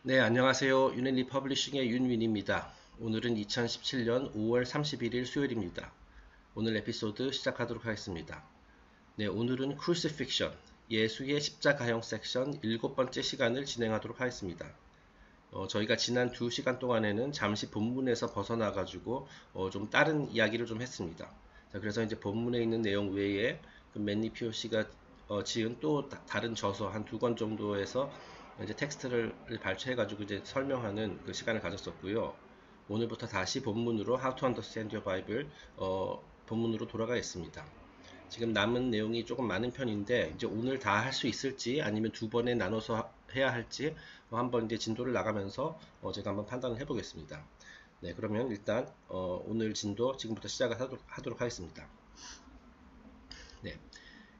네, 안녕하세요. 유닛리 퍼블리싱의 윤윈입니다. 오늘은 2017년 5월 31일 수요일입니다. 오늘 에피소드 시작하도록 하겠습니다. 네, 오늘은 크루시픽션, 예수의 십자가형 섹션 7번째 시간을 진행하도록 하겠습니다. 저희가 지난 2시간 동안에는 잠시 본문에서 벗어나가지고 좀 다른 이야기를 좀 했습니다. 자, 그래서 이제 본문에 있는 내용 외에 그 맨니 POC가 지은 또 다른 저서 한 2권 정도에서 이제 텍스트를 발췌해가지고 이제 설명하는 그 시간을 가졌었고요. 오늘부터 다시 본문으로 How to Understand Your Bible 본문으로 돌아가겠습니다. 지금 남은 내용이 조금 많은 편인데 이제 오늘 다 할 수 있을지 아니면 두 번에 나눠서 해야 할지 한번 이제 진도를 나가면서 제가 한번 판단을 해보겠습니다. 네, 그러면 일단 오늘 진도 지금부터 시작을 하도록 하겠습니다. 네.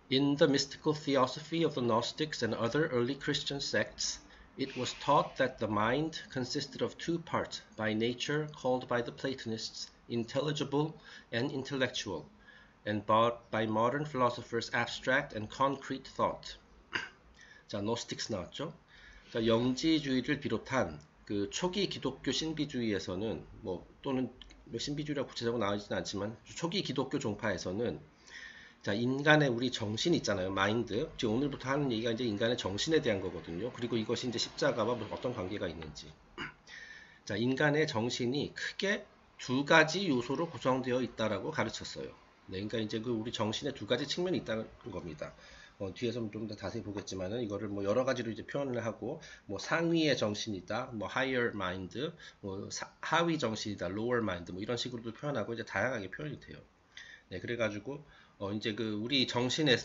In the mystical theosophy of the Gnostics and other early Christian sects, it was taught that the mind consisted of two parts by nature called by the Platonists intelligible and intellectual, and by modern philosophers abstract and concrete thought. 자, Gnostics 나왔죠? 자, 영지주의를 비롯한 그 초기 기독교 신비주의에서는 또는 신비주의라고 구체적으로 나오지는 않지만 초기 기독교 종파에서는 자, 인간의 우리 정신 있잖아요. 마인드. 지금 오늘부터 하는 얘기가 이제 인간의 정신에 대한 거거든요. 그리고 이것이 이제 십자가와 어떤 관계가 있는지. 자, 인간의 정신이 크게 두 가지 요소로 구성되어 있다라고 가르쳤어요. 네, 그러니까 이제 그 우리 정신에 두 가지 측면이 있다는 겁니다. 뒤에서 좀 더 자세히 보겠지만은 이거를 뭐 여러 가지로 이제 표현을 하고 뭐 상위의 정신이다, 뭐 higher mind, 뭐 하위 정신이다, lower mind, 뭐 이런 식으로도 표현하고 이제 다양하게 표현이 돼요. 네, 그래가지고 이제 그 우리 정신에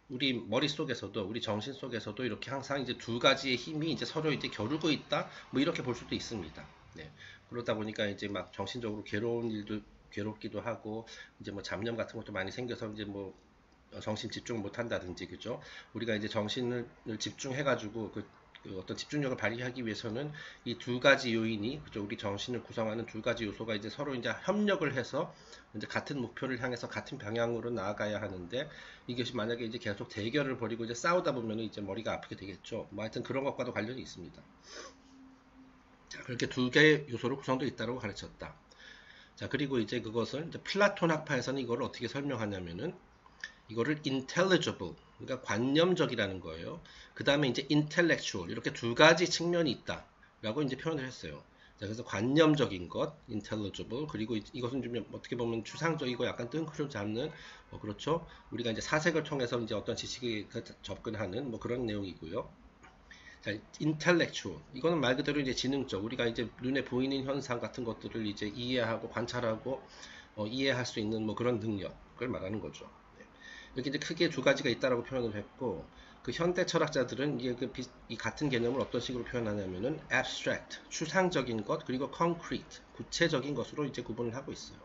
우리 머릿속에서도 우리 정신 속에서도 이렇게 항상 이제 두 가지의 힘이 이제 서로 이제 겨루고 있다 뭐 이렇게 볼 수도 있습니다. 네, 그러다 보니까 이제 막 정신적으로 괴로운 일도 괴롭기도 하고 이제 뭐 잡념 같은 것도 많이 생겨서 이제 뭐 정신 집중을 못 한다든지 그죠? 우리가 이제 정신을 집중해 가지고 그 어떤 집중력을 발휘하기 위해서는 이 두 가지 요인이 그죠? 우리 정신을 구성하는 두 가지 요소가 이제 서로 이제 협력을 해서 이제 같은 목표를 향해서 같은 방향으로 나아가야 하는데 이것이 만약에 이제 계속 대결을 벌이고 이제 싸우다 보면 이제 머리가 아프게 되겠죠. 뭐 하여튼 그런 것과도 관련이 있습니다. 자, 그렇게 두 개의 요소로 구성되어 있다고 가르쳤다. 자, 그리고 이제 그것을 이제 플라톤 학파에서는 이걸 어떻게 설명하냐면은 이거를 intelligible, 그러니까 관념적이라는 거예요. 그 다음에 이제 intellectual, 이렇게 두 가지 측면이 있다 라고 이제 표현을 했어요. 자, 그래서 관념적인 것, intelligible, 그리고 이것은 좀 어떻게 보면 추상적이고 약간 뜬구름 잡는, 그렇죠. 우리가 이제 사색을 통해서 이제 어떤 지식에 접근하는 뭐 그런 내용이고요. 자, intellectual, 이거는 말 그대로 이제 지능적, 우리가 이제 눈에 보이는 현상 같은 것들을 이제 이해하고 관찰하고 이해할 수 있는 뭐 그런 능력을 말하는 거죠. 이렇게 이제 크게 두 가지가 있다라고 표현을 했고, 그 현대 철학자들은 이 같은 개념을 어떤 식으로 표현하냐면은 abstract, 추상적인 것, 그리고 concrete, 구체적인 것으로 이제 구분을 하고 있어요.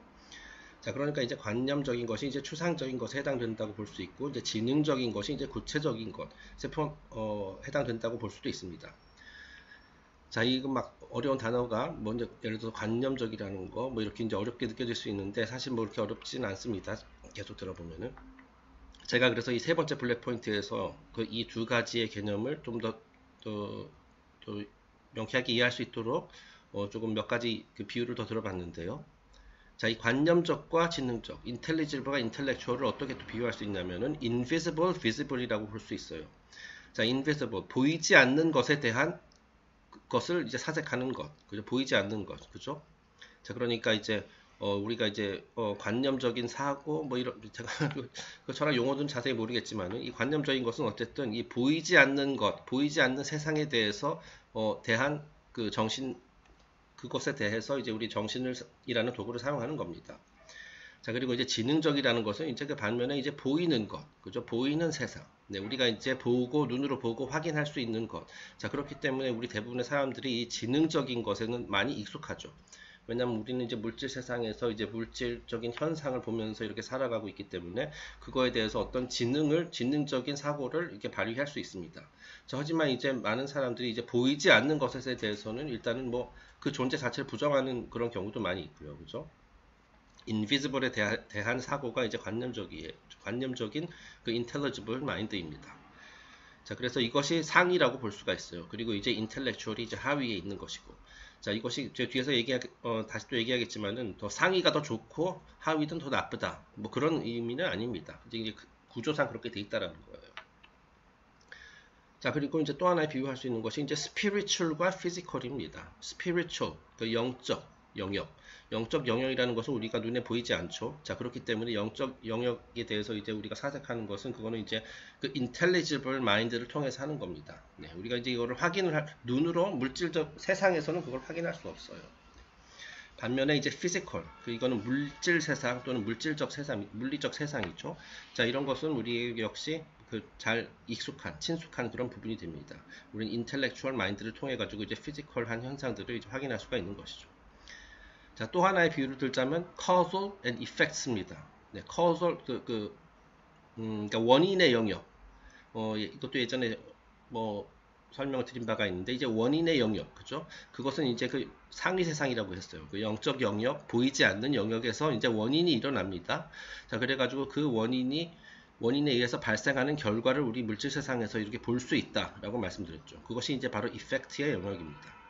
자, 그러니까 이제 관념적인 것이 이제 추상적인 것에 해당된다고 볼 수 있고, 이제 지능적인 것이 이제 구체적인 것에 해당된다고 볼 수도 있습니다. 자, 이거 막 어려운 단어가 먼저 예를 들어서 관념적이라는 거, 뭐 이렇게 이제 어렵게 느껴질 수 있는데 사실 뭐 이렇게 어렵지는 않습니다. 계속 들어보면은. 제가 그래서 이 세 번째 블랙 포인트에서 그 이 두 가지의 개념을 좀 더 명쾌하게 이해할 수 있도록 조금 몇 가지 그 비유를 더 들어봤는데요. 자, 이 관념적과 지능적, intelligible과 intellectual을 어떻게 또 비유할 수 있냐면은 invisible, visible이라고 볼 수 있어요. 자, invisible, 보이지 않는 것에 대한 것을 이제 사색하는 것, 그죠? 보이지 않는 것, 그죠? 자, 그러니까 이제 우리가 이제 관념적인 사고 뭐 이런 제가 그 철학 용어는 자세히 모르겠지만은 이 관념적인 것은 어쨌든 이 보이지 않는 것, 보이지 않는 세상에 대해서 대한 그 정신 그것에 대해서 이제 우리 정신을 이라는 도구를 사용하는 겁니다. 자, 그리고 이제 지능적이라는 것은 이제 그 반면에 이제 보이는 것, 그죠? 보이는 세상. 네, 우리가 이제 보고, 눈으로 보고 확인할 수 있는 것. 자, 그렇기 때문에 우리 대부분의 사람들이 이 지능적인 것에는 많이 익숙하죠. 왜냐면 우리는 이제 물질 세상에서 이제 물질적인 현상을 보면서 이렇게 살아가고 있기 때문에 그거에 대해서 어떤 지능적인 사고를 이렇게 발휘할 수 있습니다. 자, 하지만 이제 많은 사람들이 이제 보이지 않는 것에 대해서는 일단은 뭐 그 존재 자체를 부정하는 그런 경우도 많이 있고요. 그죠? 인비지블에 대한 사고가 이제 관념적인 그 intelligible mind입니다. 자, 그래서 이것이 상이라고 볼 수가 있어요. 그리고 이제 intellectual이 이제 하위에 있는 것이고. 자, 이것이 제 뒤에서 다시 또 얘기하겠지만은 더 상위가 더 좋고 하위는 더 나쁘다. 뭐 그런 의미는 아닙니다. 이제 구조상 그렇게 돼 있다라는 거예요. 자, 그리고 이제 또 하나 비유할 수 있는 것이 이제 spiritual과 physical입니다. spiritual, 그 영적 영역. 영적 영역이라는 것은 우리가 눈에 보이지 않죠. 자, 그렇기 때문에 영적 영역에 대해서 이제 우리가 사색하는 것은 그거는 이제 그 intelligible mind를 통해서 하는 겁니다. 네, 우리가 이제 이거를 눈으로 물질적 세상에서는 그걸 확인할 수 없어요. 반면에 이제 physical, 이거는 물질 세상 또는 물질적 세상, 물리적 세상이죠. 자, 이런 것은 우리에게 역시 잘 친숙한 그런 부분이 됩니다. 우리는 intellectual mind를 통해 가지고 이제 physical한 현상들을 이제 확인할 수가 있는 것이죠. 자, 또 하나의 비유를 들자면 causal and effects입니다. 네, causal 그러니까 원인의 영역. 이것도 예전에 뭐 설명을 드린 바가 있는데 이제 원인의 영역, 그죠? 그것은 이제 그 상위 세상이라고 했어요. 그 영적 영역, 보이지 않는 영역에서 이제 원인이 일어납니다. 자, 그래가지고 그 원인에 의해서 발생하는 결과를 우리 물질 세상에서 이렇게 볼 수 있다라고 말씀드렸죠. 그것이 이제 바로 이펙트의 영역입니다.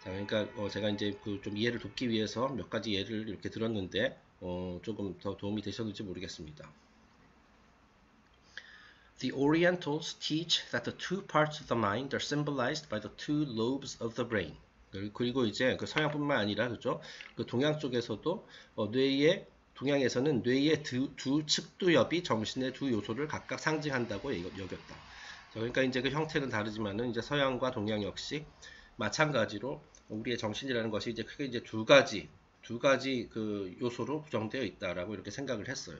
자, 그러니까 제가 이제 좀 이해를 돕기 위해서 몇 가지 예를 이렇게 들었는데 조금 더 도움이 되셨는지 모르겠습니다. The Orientals teach that the two parts of the mind are symbolized by the two lobes of the brain. 그리고 이제 그 서양뿐만 아니라 그죠? 그 동양 쪽에서도 동양에서는 뇌의 두 측두엽이 정신의 두 요소를 각각 상징한다고 여겼다. 그러니까 이제 그 형태는 다르지만은 이제 서양과 동양 역시 마찬가지로 우리의 정신이라는 것이 이제 크게 이제 두 가지 그 요소로 구성되어 있다라고 이렇게 생각을 했어요.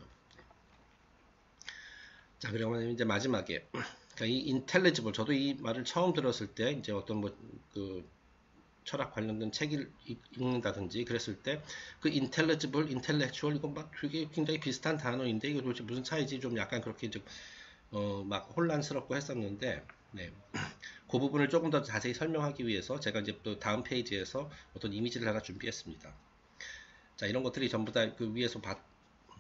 자, 그러면 이제 마지막에 그러니까 이 intelligible, 저도 이 말을 처음 들었을 때 이제 어떤 그 철학 관련된 책을 읽는다든지 그랬을 때 그 intelligible, intellectual 이거 막 되게 굉장히 비슷한 단어인데 이거 도대체 무슨 차이지 좀 약간 그렇게 좀 막 혼란스럽고 했었는데 네. 그 부분을 조금 더 자세히 설명하기 위해서 제가 이제 또 다음 페이지에서 어떤 이미지를 하나 준비했습니다. 자, 이런 것들이 전부 다 그 위에서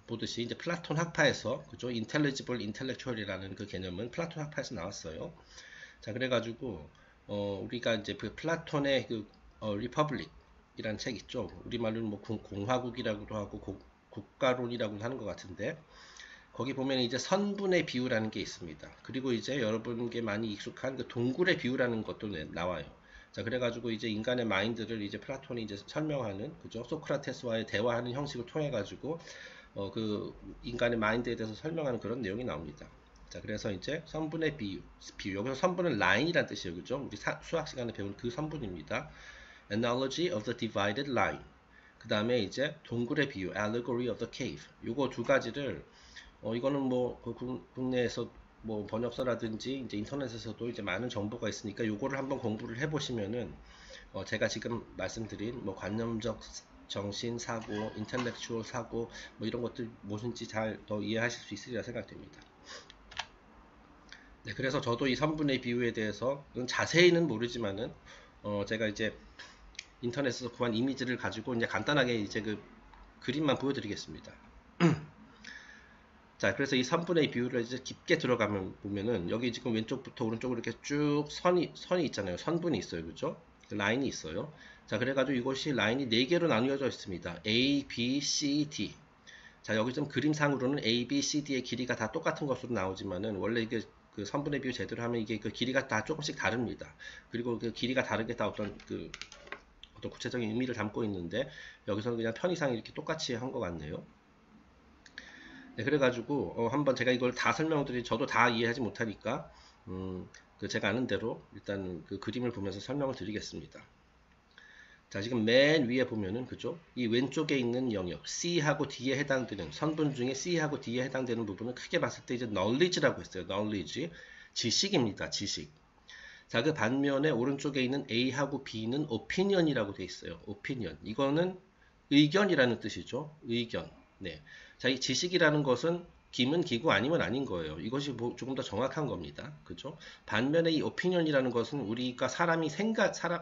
보듯이 이제 플라톤 학파에서 그죠? intelligible, intellectual이라는 그 개념은 플라톤 학파에서 나왔어요. 자, 그래가지고 우리가 이제 그 플라톤의 리퍼블릭이라는 책 있죠. 우리말로는 뭐 공화국이라고도 하고 국가론이라고도 하는 것 같은데 거기 보면 이제 선분의 비유라는 게 있습니다. 그리고 이제 여러분께 많이 익숙한 그 동굴의 비유라는 것도 나와요. 자, 그래가지고 이제 인간의 마인드를 이제 플라톤이 이제 설명하는 그죠? 소크라테스와의 대화하는 형식을 통해 가지고 그 인간의 마인드에 대해서 설명하는 그런 내용이 나옵니다. 자, 그래서 이제 선분의 비유. 여기서 선분은 라인이란 뜻이에요. 그죠? 우리 수학 시간에 배운 그 선분입니다. Analogy of the divided line. 그 다음에 이제 동굴의 비유. Allegory of the cave. 요거 두 가지를 이거는 뭐 국내에서 뭐 번역서라든지 이제 인터넷에서도 이제 많은 정보가 있으니까 요거를 한번 공부를 해보시면은 제가 지금 말씀드린 뭐 관념적 정신 사고, 인텔렉추얼 사고 뭐 이런 것들 무엇인지 잘 더 이해하실 수 있으리라 생각됩니다. 네, 그래서 저도 이 선분의 비유에 대해서 자세히는 모르지만은 제가 이제 인터넷에서 구한 이미지를 가지고 이제 간단하게 이제 그 그림만 보여드리겠습니다. 자, 그래서 이 3분의 비율을 이제 깊게 들어가면 보면은 여기 지금 왼쪽부터 오른쪽으로 이렇게 쭉 선이 있잖아요. 선분이 있어요. 그죠? 라인이 있어요. 자, 그래가지고 이것이 라인이 4개로 나뉘어져 있습니다. A, B, C, D. 자, 여기 좀 그림상으로는 A, B, C, D의 길이가 다 똑같은 것으로 나오지만은 원래 이게 그 선분의 비율 제대로 하면 이게 그 길이가 다 조금씩 다릅니다. 그리고 그 길이가 다르게 다 어떤 구체적인 의미를 담고 있는데 여기서는 그냥 편의상 이렇게 똑같이 한 것 같네요. 네, 그래가지고 한번 제가 이걸 다 설명드리 저도 다 이해하지 못하니까 제가 아는 대로 일단 그 그림을 보면서 설명을 드리겠습니다. 자, 지금 맨 위에 보면은 그죠? 이 왼쪽에 있는 영역 C하고 D에 해당되는 선분 중에 C하고 D에 해당되는 부분은 크게 봤을 때 이제 knowledge라고 했어요. knowledge 지식입니다. 지식. 자, 그 반면에 오른쪽에 있는 A하고 B는 opinion이라고 돼 있어요. opinion. 이거는 의견이라는 뜻이죠. 의견. 네. 자, 이 지식이라는 것은 기면 기고 아니면 아닌 거예요. 이것이 조금 더 정확한 겁니다. 그죠? 반면에 이 opinion이라는 것은 우리가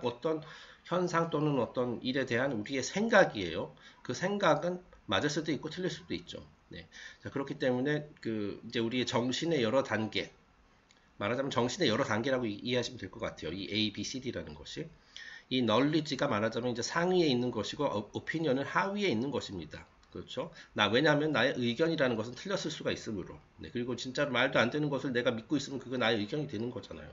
어떤 현상 또는 어떤 일에 대한 우리의 생각이에요. 그 생각은 맞을 수도 있고 틀릴 수도 있죠. 네. 자, 그렇기 때문에 이제 우리의 정신의 여러 단계, 말하자면 정신의 여러 단계라고 이해하시면 될 것 같아요. 이 A, B, C, D라는 것이. 이 knowledge가 말하자면 이제 상위에 있는 것이고 opinion은 하위에 있는 것입니다. 그렇죠? 왜냐하면 나의 의견이라는 것은 틀렸을 수가 있으므로. 네, 그리고 진짜로 말도 안 되는 것을 내가 믿고 있으면 그거 나의 의견이 되는 거잖아요.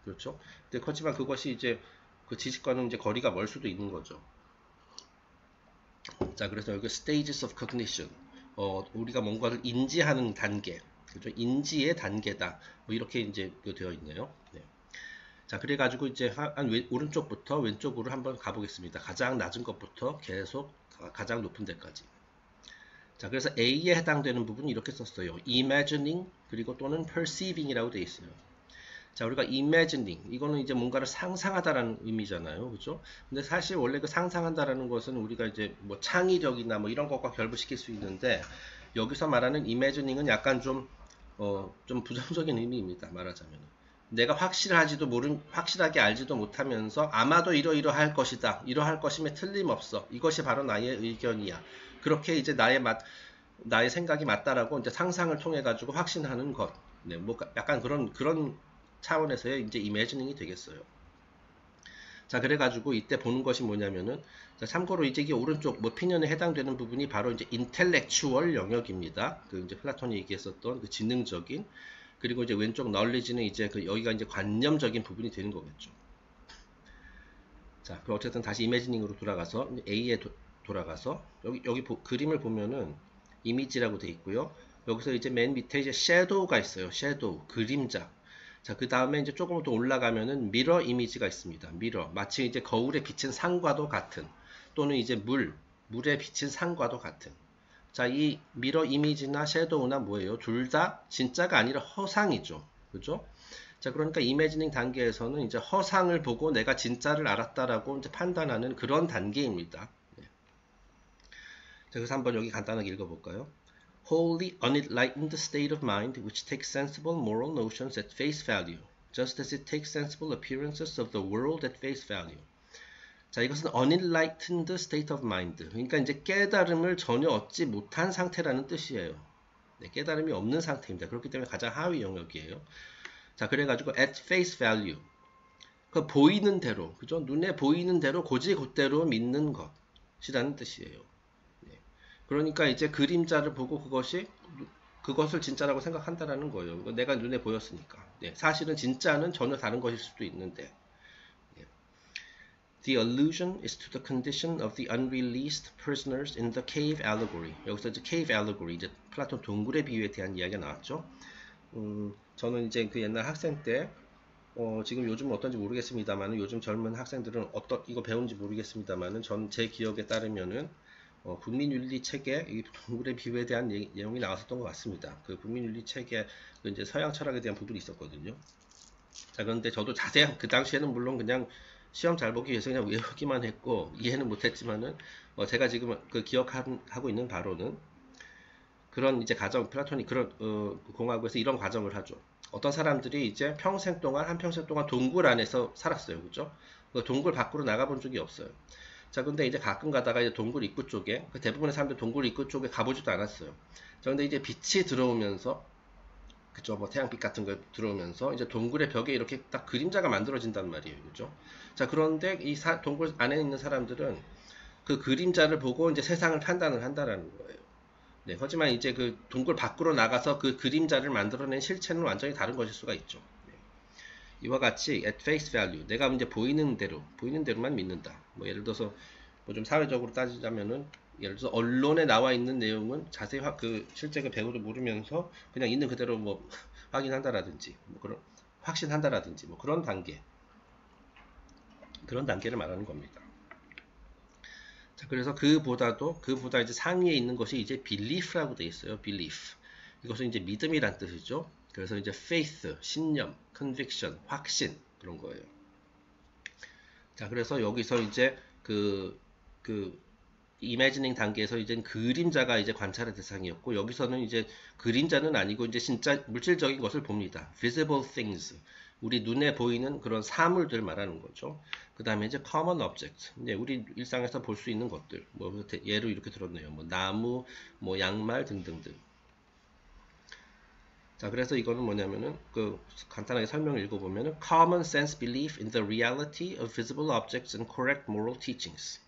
그렇죠? 근데 그렇지만 그것이 이제 그 지식과는 이제 거리가 멀 수도 있는 거죠. 자, 그래서 여기 stages of cognition. 우리가 뭔가를 인지하는 단계. 그죠? 인지의 단계다. 뭐 이렇게 이제 되어 있네요. 네. 자, 그래가지고 이제 오른쪽부터 왼쪽으로 한번 가보겠습니다. 가장 낮은 것부터 계속 가장 높은 데까지. 자, 그래서 A에 해당되는 부분이 이렇게 썼어요. imagining 그리고 또는 perceiving이라고 되어 있어요. 자, 우리가 imagining 이거는 이제 뭔가를 상상하다라는 의미잖아요, 그죠? 근데 사실 원래 그 상상한다라는 것은 우리가 이제 뭐 창의력이나 뭐 이런 것과 결부시킬 수 있는데 여기서 말하는 imagining은 약간 좀 부정적인 의미입니다. 말하자면 내가 확실하게 알지도 못하면서 아마도 이러이러할 것이다. 이러할 것임에 틀림없어. 이것이 바로 나의 의견이야. 그렇게 이제 나의 생각이 맞다라고 이제 상상을 통해 가지고 확신하는 것. 네, 뭐 약간 그런 차원에서의 이제 이미지닝이 되겠어요. 자, 그래가지고 이때 보는 것이 뭐냐면은, 자, 참고로 이제 이게 오른쪽 피년에 해당되는 부분이 바로 이제 인텔렉추얼 영역입니다. 그 이제 플라톤이 얘기했었던 그 지능적인, 그리고 이제 왼쪽 knowledge는 이제 여기가 이제 관념적인 부분이 되는 거겠죠. 자, 그럼 어쨌든 다시 이미지닝으로 돌아가서 A에 돌아가서 여기 그림을 보면은 이미지라고 되어 있고요. 여기서 이제 맨 밑에 이제 shadow가 있어요. shadow 그림자. 자, 그 다음에 이제 조금 더 올라가면은 미러 이미지가 있습니다. 미러. 마치 이제 거울에 비친 상과도 같은, 또는 이제 물에 비친 상과도 같은. 자, 이 미러 이미지나 섀도우나 뭐예요? 둘 다 진짜가 아니라 허상이죠. 그죠? 자, 그러니까 이미지닝 단계에서는 이제 허상을 보고 내가 진짜를 알았다라고 이제 판단하는 그런 단계입니다. 네. 자, 그래서 한번 여기 간단하게 읽어볼까요? Wholly unenlightened state of mind which takes sensible moral notions at face value, just as it takes sensible appearances of the world at face value. 자, 이것은 unenlightened state of mind. 그러니까 이제 깨달음을 전혀 얻지 못한 상태라는 뜻이에요. 네, 깨달음이 없는 상태입니다. 그렇기 때문에 가장 하위 영역이에요. 자, 그래가지고 at face value. 그 보이는 대로, 그죠? 눈에 보이는 대로 곧대로 믿는 것이라는 뜻이에요. 네. 그러니까 이제 그림자를 보고 그것을 진짜라고 생각한다라는 거예요. 내가 눈에 보였으니까. 네, 사실은 진짜는 전혀 다른 것일 수도 있는데. The allusion is to the condition of the unreleased prisoners in the cave allegory. 여기서 이제 cave allegory, 이제 플라톤 동굴의 비유에 대한 이야기가 나왔죠. 저는 이제 그 옛날 학생 때, 지금 요즘은 어떤지 모르겠습니다만은 요즘 젊은 학생들은 이거 배운지 모르겠습니다만은 전 제 기억에 따르면은 국민윤리 책에 이 동굴의 비유에 대한 내용이 나왔었던 것 같습니다. 그 국민윤리 책에 그 이제 서양 철학에 대한 부분이 있었거든요. 자, 그런데 저도 자세히 그 당시에는 물론 그냥 시험 잘 보기 위해서 그냥 외우기만 했고 이해는 못했지만은 제가 지금 그 기억하고 있는 바로는 그런 이제 플라톤이 그런 공학에서 이런 과정을 하죠. 어떤 사람들이 이제 한평생 동안 동굴 안에서 살았어요, 그죠? 동굴 밖으로 나가본 적이 없어요. 자, 근데 이제 가끔 가다가 이제 동굴 입구 쪽에 대부분의 사람들 동굴 입구 쪽에 가보지도 않았어요. 자, 근데 이제 빛이 들어오면서 그죠? 뭐 태양빛 같은 거 들어오면서 이제 동굴의 벽에 이렇게 딱 그림자가 만들어진단 말이에요. 그죠? 자, 그런데 이 동굴 안에 있는 사람들은 그 그림자를 보고 이제 세상을 판단을 한다라는 거예요. 네, 하지만 이제 그 동굴 밖으로 나가서 그 그림자를 만들어낸 실체는 완전히 다른 것일 수가 있죠. 네. 이와 같이 at face value, 내가 이제 보이는 대로만 믿는다. 뭐 예를 들어서 뭐 좀 사회적으로 따지자면은 예를 들어서 언론에 나와 있는 내용은 자세히 실제 그 배우도 모르면서 그냥 있는 그대로 뭐 확인한다라든지 뭐 그런 확신한다라든지 뭐 그런 단계를 말하는 겁니다. 자, 그래서 그보다 이제 상위에 있는 것이 이제 belief라고 되어 있어요. belief. 이것은 이제 믿음이란 뜻이죠. 그래서 이제 faith, 신념, conviction, 확신 그런 거예요. 자, 그래서 여기서 이제 이미지닝 단계에서 이제 그림자가 이제 관찰의 대상이었고 여기서는 이제 그림자는 아니고 이제 진짜 물질적인 것을 봅니다. visible things. 우리 눈에 보이는 그런 사물들 말하는 거죠. 그 다음에 이제 common object. 네, 우리 일상에서 볼 수 있는 것들. 뭐 예로 이렇게 들었네요. 뭐 나무, 뭐 양말 등등등. 자, 그래서 이거는 뭐냐면은 간단하게 설명을 읽어보면은 common sense belief in the reality of visible objects and correct moral teachings.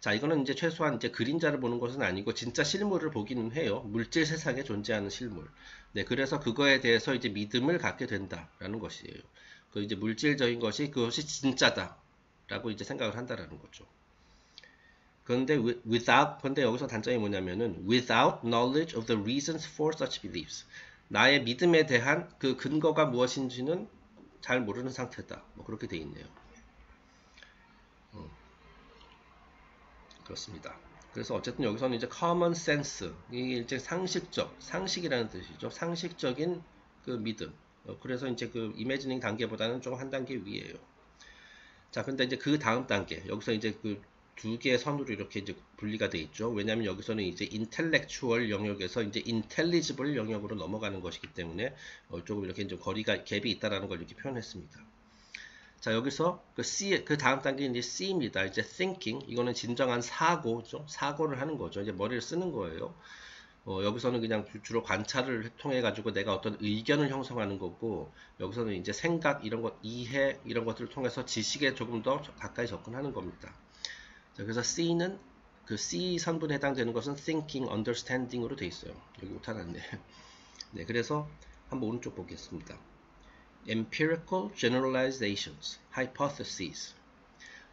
자, 이거는 이제 최소한 이제 그림자를 보는 것은 아니고 진짜 실물을 보기는 해요. 물질 세상에 존재하는 실물. 네, 그래서 그거에 대해서 이제 믿음을 갖게 된다라는 것이에요. 그 이제 물질적인 것이 그것이 진짜다라고 이제 생각을 한다라는 거죠. 그런데 그런데 여기서 단점이 뭐냐면은 without knowledge of the reasons for such beliefs. 나의 믿음에 대한 그 근거가 무엇인지는 잘 모르는 상태다. 뭐 그렇게 돼 있네요. 그렇습니다. 그래서 어쨌든 여기서는 이제 common sense, 이게 이제 상식이라는 뜻이죠. 상식적인 그 믿음. 그래서 이제 그 imagining 단계보다는 좀 한 단계 위에요. 자, 근데 이제 그 다음 단계, 여기서 이제 그 두 개의 선으로 이렇게 이제 분리가 돼 있죠. 왜냐하면 여기서는 이제 intellectual 영역에서 이제 intelligible 영역으로 넘어가는 것이기 때문에 조금 이렇게 좀 갭이 있다라는 걸 이렇게 표현했습니다. 자, 여기서 그 다음 단계는 이제 C입니다. 이제 thinking, 이거는 진정한 사고죠. 사고를 하는 거죠. 이제 머리를 쓰는 거예요. 여기서는 그냥 주로 관찰을 통해 가지고 내가 어떤 의견을 형성하는 거고, 여기서는 이제 생각 이런 것, 이해 이런 것들을 통해서 지식에 조금 더 가까이 접근하는 겁니다. 자, 그래서 C는 그 C 선분에 해당되는 것은 thinking, understanding으로 돼 있어요. 여기 오타났네. 네, 그래서 한번 오른쪽 보겠습니다. empirical generalizations, hypotheses.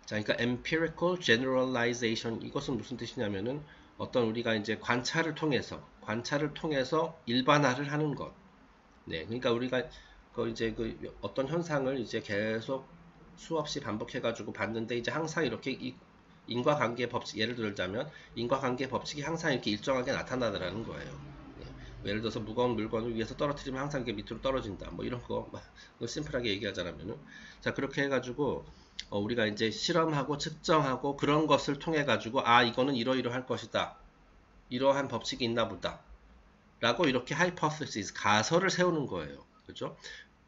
자, 그러니까 empirical generalization, 이것은 무슨 뜻이냐면은 어떤 우리가 이제 관찰을 통해서 일반화를 하는 것. 네, 그러니까 우리가 이제 어떤 현상을 이제 계속 수없이 반복해가지고 봤는데 이제 항상 이렇게 인과관계 법칙, 예를 들자면 인과관계 법칙이 항상 이렇게 일정하게 나타나더라는 거예요. 네. 예를 들어서 무거운 물건을 위에서 떨어뜨리면 항상 이게 밑으로 떨어진다. 뭐 이런 거 심플하게 얘기하자면은, 자, 그렇게 해가지고 우리가 이제 실험하고 측정하고 그런 것을 통해 가지고 이거는 이러이러할 것이다. 이러한 법칙이 있나 보다. 라고 이렇게 hypothesis, 가설을 세우는 거예요. 그죠?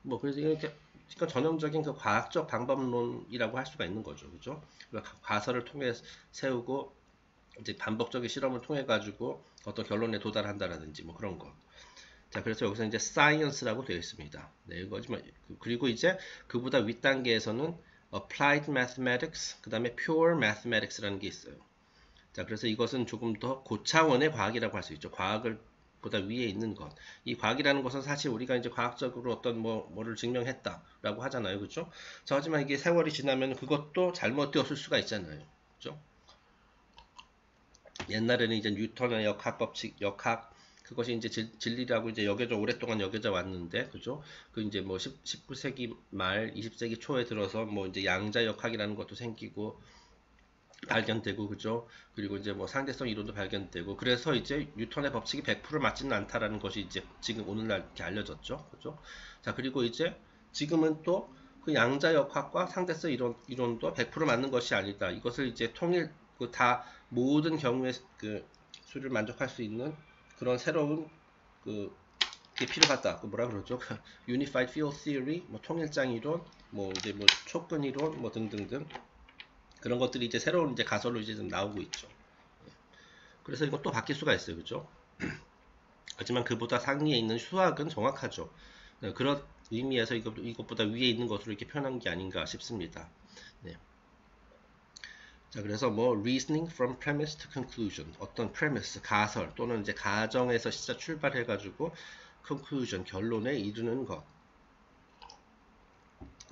뭐 그래서 이렇게 그러니까 전형적인 그 과학적 방법론이라고 할 수가 있는 거죠. 그죠? 그러니까 가설을 통해 세우고 이제 반복적인 실험을 통해 가지고 어떤 결론에 도달한다라든지 뭐 그런 거. 자, 그래서 여기서 이제 science라고 되어 있습니다. 네, 이거지만 그리고 이제 그보다 윗 단계에서는 applied mathematics, 그 다음에 pure mathematics라는 게 있어요. 자, 그래서 이것은 조금 더 고차원의 과학이라고 할 수 있죠. 과학을 보다 위에 있는 것. 이 과학이라는 것은 사실 우리가 이제 과학적으로 어떤 뭐를 증명했다라고 하잖아요. 그렇죠? 자, 하지만 이게 세월이 지나면 그것도 잘못되었을 수가 있잖아요. 그렇죠? 옛날에는 이제 뉴턴의 역학 그것이 이제 진리라고 이제 오랫동안 여겨져 왔는데, 그죠? 그 이제 뭐 19세기 말 20세기 초에 들어서 뭐 이제 양자역학이라는 것도 생기고 발견되고, 그죠? 그리고 이제 뭐 상대성 이론도 발견되고, 그래서 이제 뉴턴의 법칙이 100% 맞지는 않다라는 것이 이제 지금 오늘날 이렇게 알려졌죠. 그죠? 자, 그리고 이제 지금은 또 그 양자역학과 상대성 이론도 100% 맞는 것이 아니다. 이것을 이제 다 모든 경우에 그 수를 만족할 수 있는 그런 새로운 게 필요하다. 뭐라 그러죠? Unified Field Theory, 뭐 통일장 이론, 뭐 이제 뭐 촉근 이론, 뭐 등등등 그런 것들이 이제 새로운 이제 가설로 이제 좀 나오고 있죠. 그래서 이것도 바뀔 수가 있어요, 그죠? 하지만 그보다 상위에 있는 수학은 정확하죠. 그런 의미에서 이것보다 위에 있는 것으로 이렇게 표현한 게 아닌가 싶습니다. 네. 자, 그래서 뭐 reasoning from premise to conclusion, 어떤 premise, 가설 또는 이제 가정에서 진짜 출발해 가지고 conclusion, 결론에 이르는 것.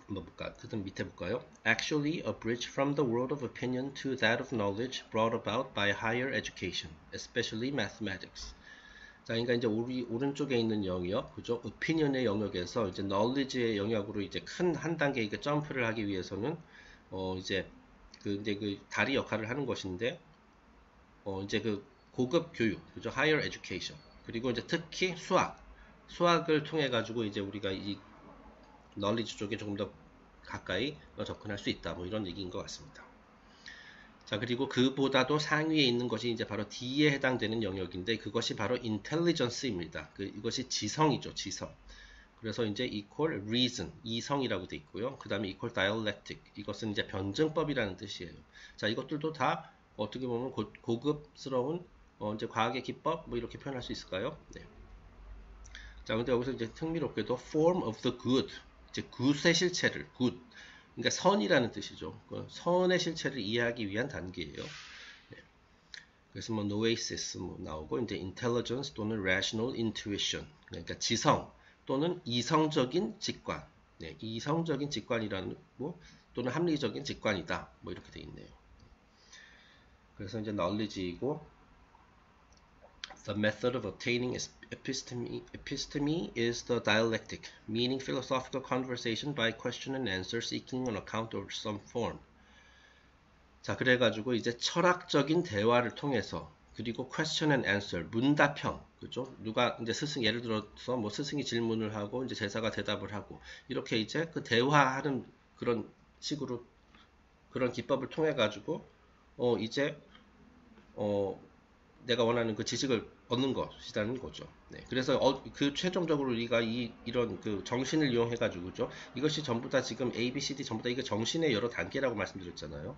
한번 볼까? 그다음 밑에 볼까요? Actually a bridge from the world of opinion to that of knowledge brought about by higher education, especially mathematics. 자, 그러니까 이제 오른쪽에 있는 영역, 그죠? opinion의 영역에서 이제 knowledge의 영역으로 이제 큰 한 단계 이게 점프를 하기 위해서는 이제 이제 그 다리 역할을 하는 것인데, 이제 그 고급 교육, 그죠? higher education. 그리고 이제 특히 수학을 통해 가지고 이제 우리가 이 knowledge 쪽에 조금 더 가까이 접근할 수 있다. 뭐 이런 얘기인 것 같습니다. 자, 그리고 그보다도 상위에 있는 것이 이제 바로 D에 해당되는 영역인데, 그것이 바로 intelligence입니다. 이것이 지성이죠, 지성. 그래서 이제 equal reason, 이성이라고 되어 있고요. 그 다음에 equal dialectic, 이것은 이제 변증법이라는 뜻이에요. 자, 이것들도 다 어떻게 보면 고급스러운 이제 과학의 기법, 뭐 이렇게 표현할 수 있을까요? 네. 자, 근데 여기서 이제 흥미롭게도 form of the good, 이제 굿의 실체를, good, 그러니까 선이라는 뜻이죠. 그 선의 실체를 이해하기 위한 단계예요. 네. 그래서 뭐 noesis 뭐 나오고 이제 intelligence 또는 rational intuition, 그러니까 지성 또는 이성적인 직관, 네, 이성적인 직관이라는 뭐 또는 합리적인 직관이다, 뭐 이렇게 돼 있네요. 그래서 이제 knowledge이고 the method of obtaining episteme is the dialectic, meaning philosophical conversation by question and answer seeking an account of some form. 자, 그래가지고 이제 철학적인 대화를 통해서 그리고 question and answer, 문답형, 그죠? 누가 이제 스승, 예를 들어서 뭐 스승이 질문을 하고 이제 제자가 대답을 하고 이렇게 이제 그 대화하는 그런 식으로 그런 기법을 통해 가지고 이제 내가 원하는 그 지식을 얻는 것이라는 거죠. 네, 그래서 그 최종적으로 우리가 이런 그 정신을 이용해 가지고죠. 이것이 전부 다 지금 A, B, C, D 전부 다 이게 정신의 여러 단계라고 말씀드렸잖아요.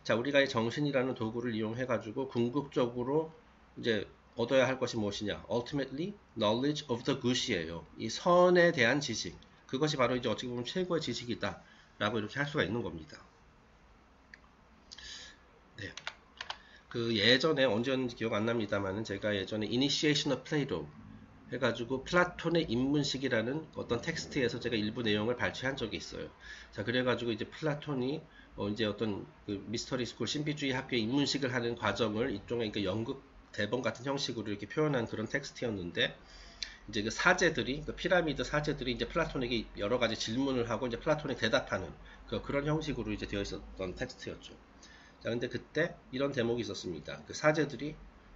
자, 우리가 이 정신이라는 도구를 이용해 가지고 궁극적으로 이제 얻어야 할 것이 무엇이냐? Ultimately, knowledge of the good이에요. 이 선에 대한 지식. 그것이 바로 이제 어떻게 보면 최고의 지식이다. 라고 이렇게 할 수가 있는 겁니다. 네. 그 예전에 언제였는지 기억 안 납니다만은 제가 예전에 Initiation of Plato 해가지고 플라톤의 입문식이라는 어떤 텍스트에서 제가 일부 내용을 발췌한 적이 있어요. 자, 그래가지고 이제 플라톤이 이제 어떤 그 미스터리 스쿨 신비주의 학교에 입문식을 하는 과정을 일종의 그 연극 대본 같은 형식으로 이렇게 표현한 그런 텍스트였는데 이제 그 사제들이 그 피라미드 사제들이 이제 플라톤에게 여러 가지 질문을 하고 이제 플라톤이 대답하는 그런 형식으로 이제 되어 있었던 텍스트였죠. 자, 근데 그때 이런 대목이 있었습니다. 그 사제들이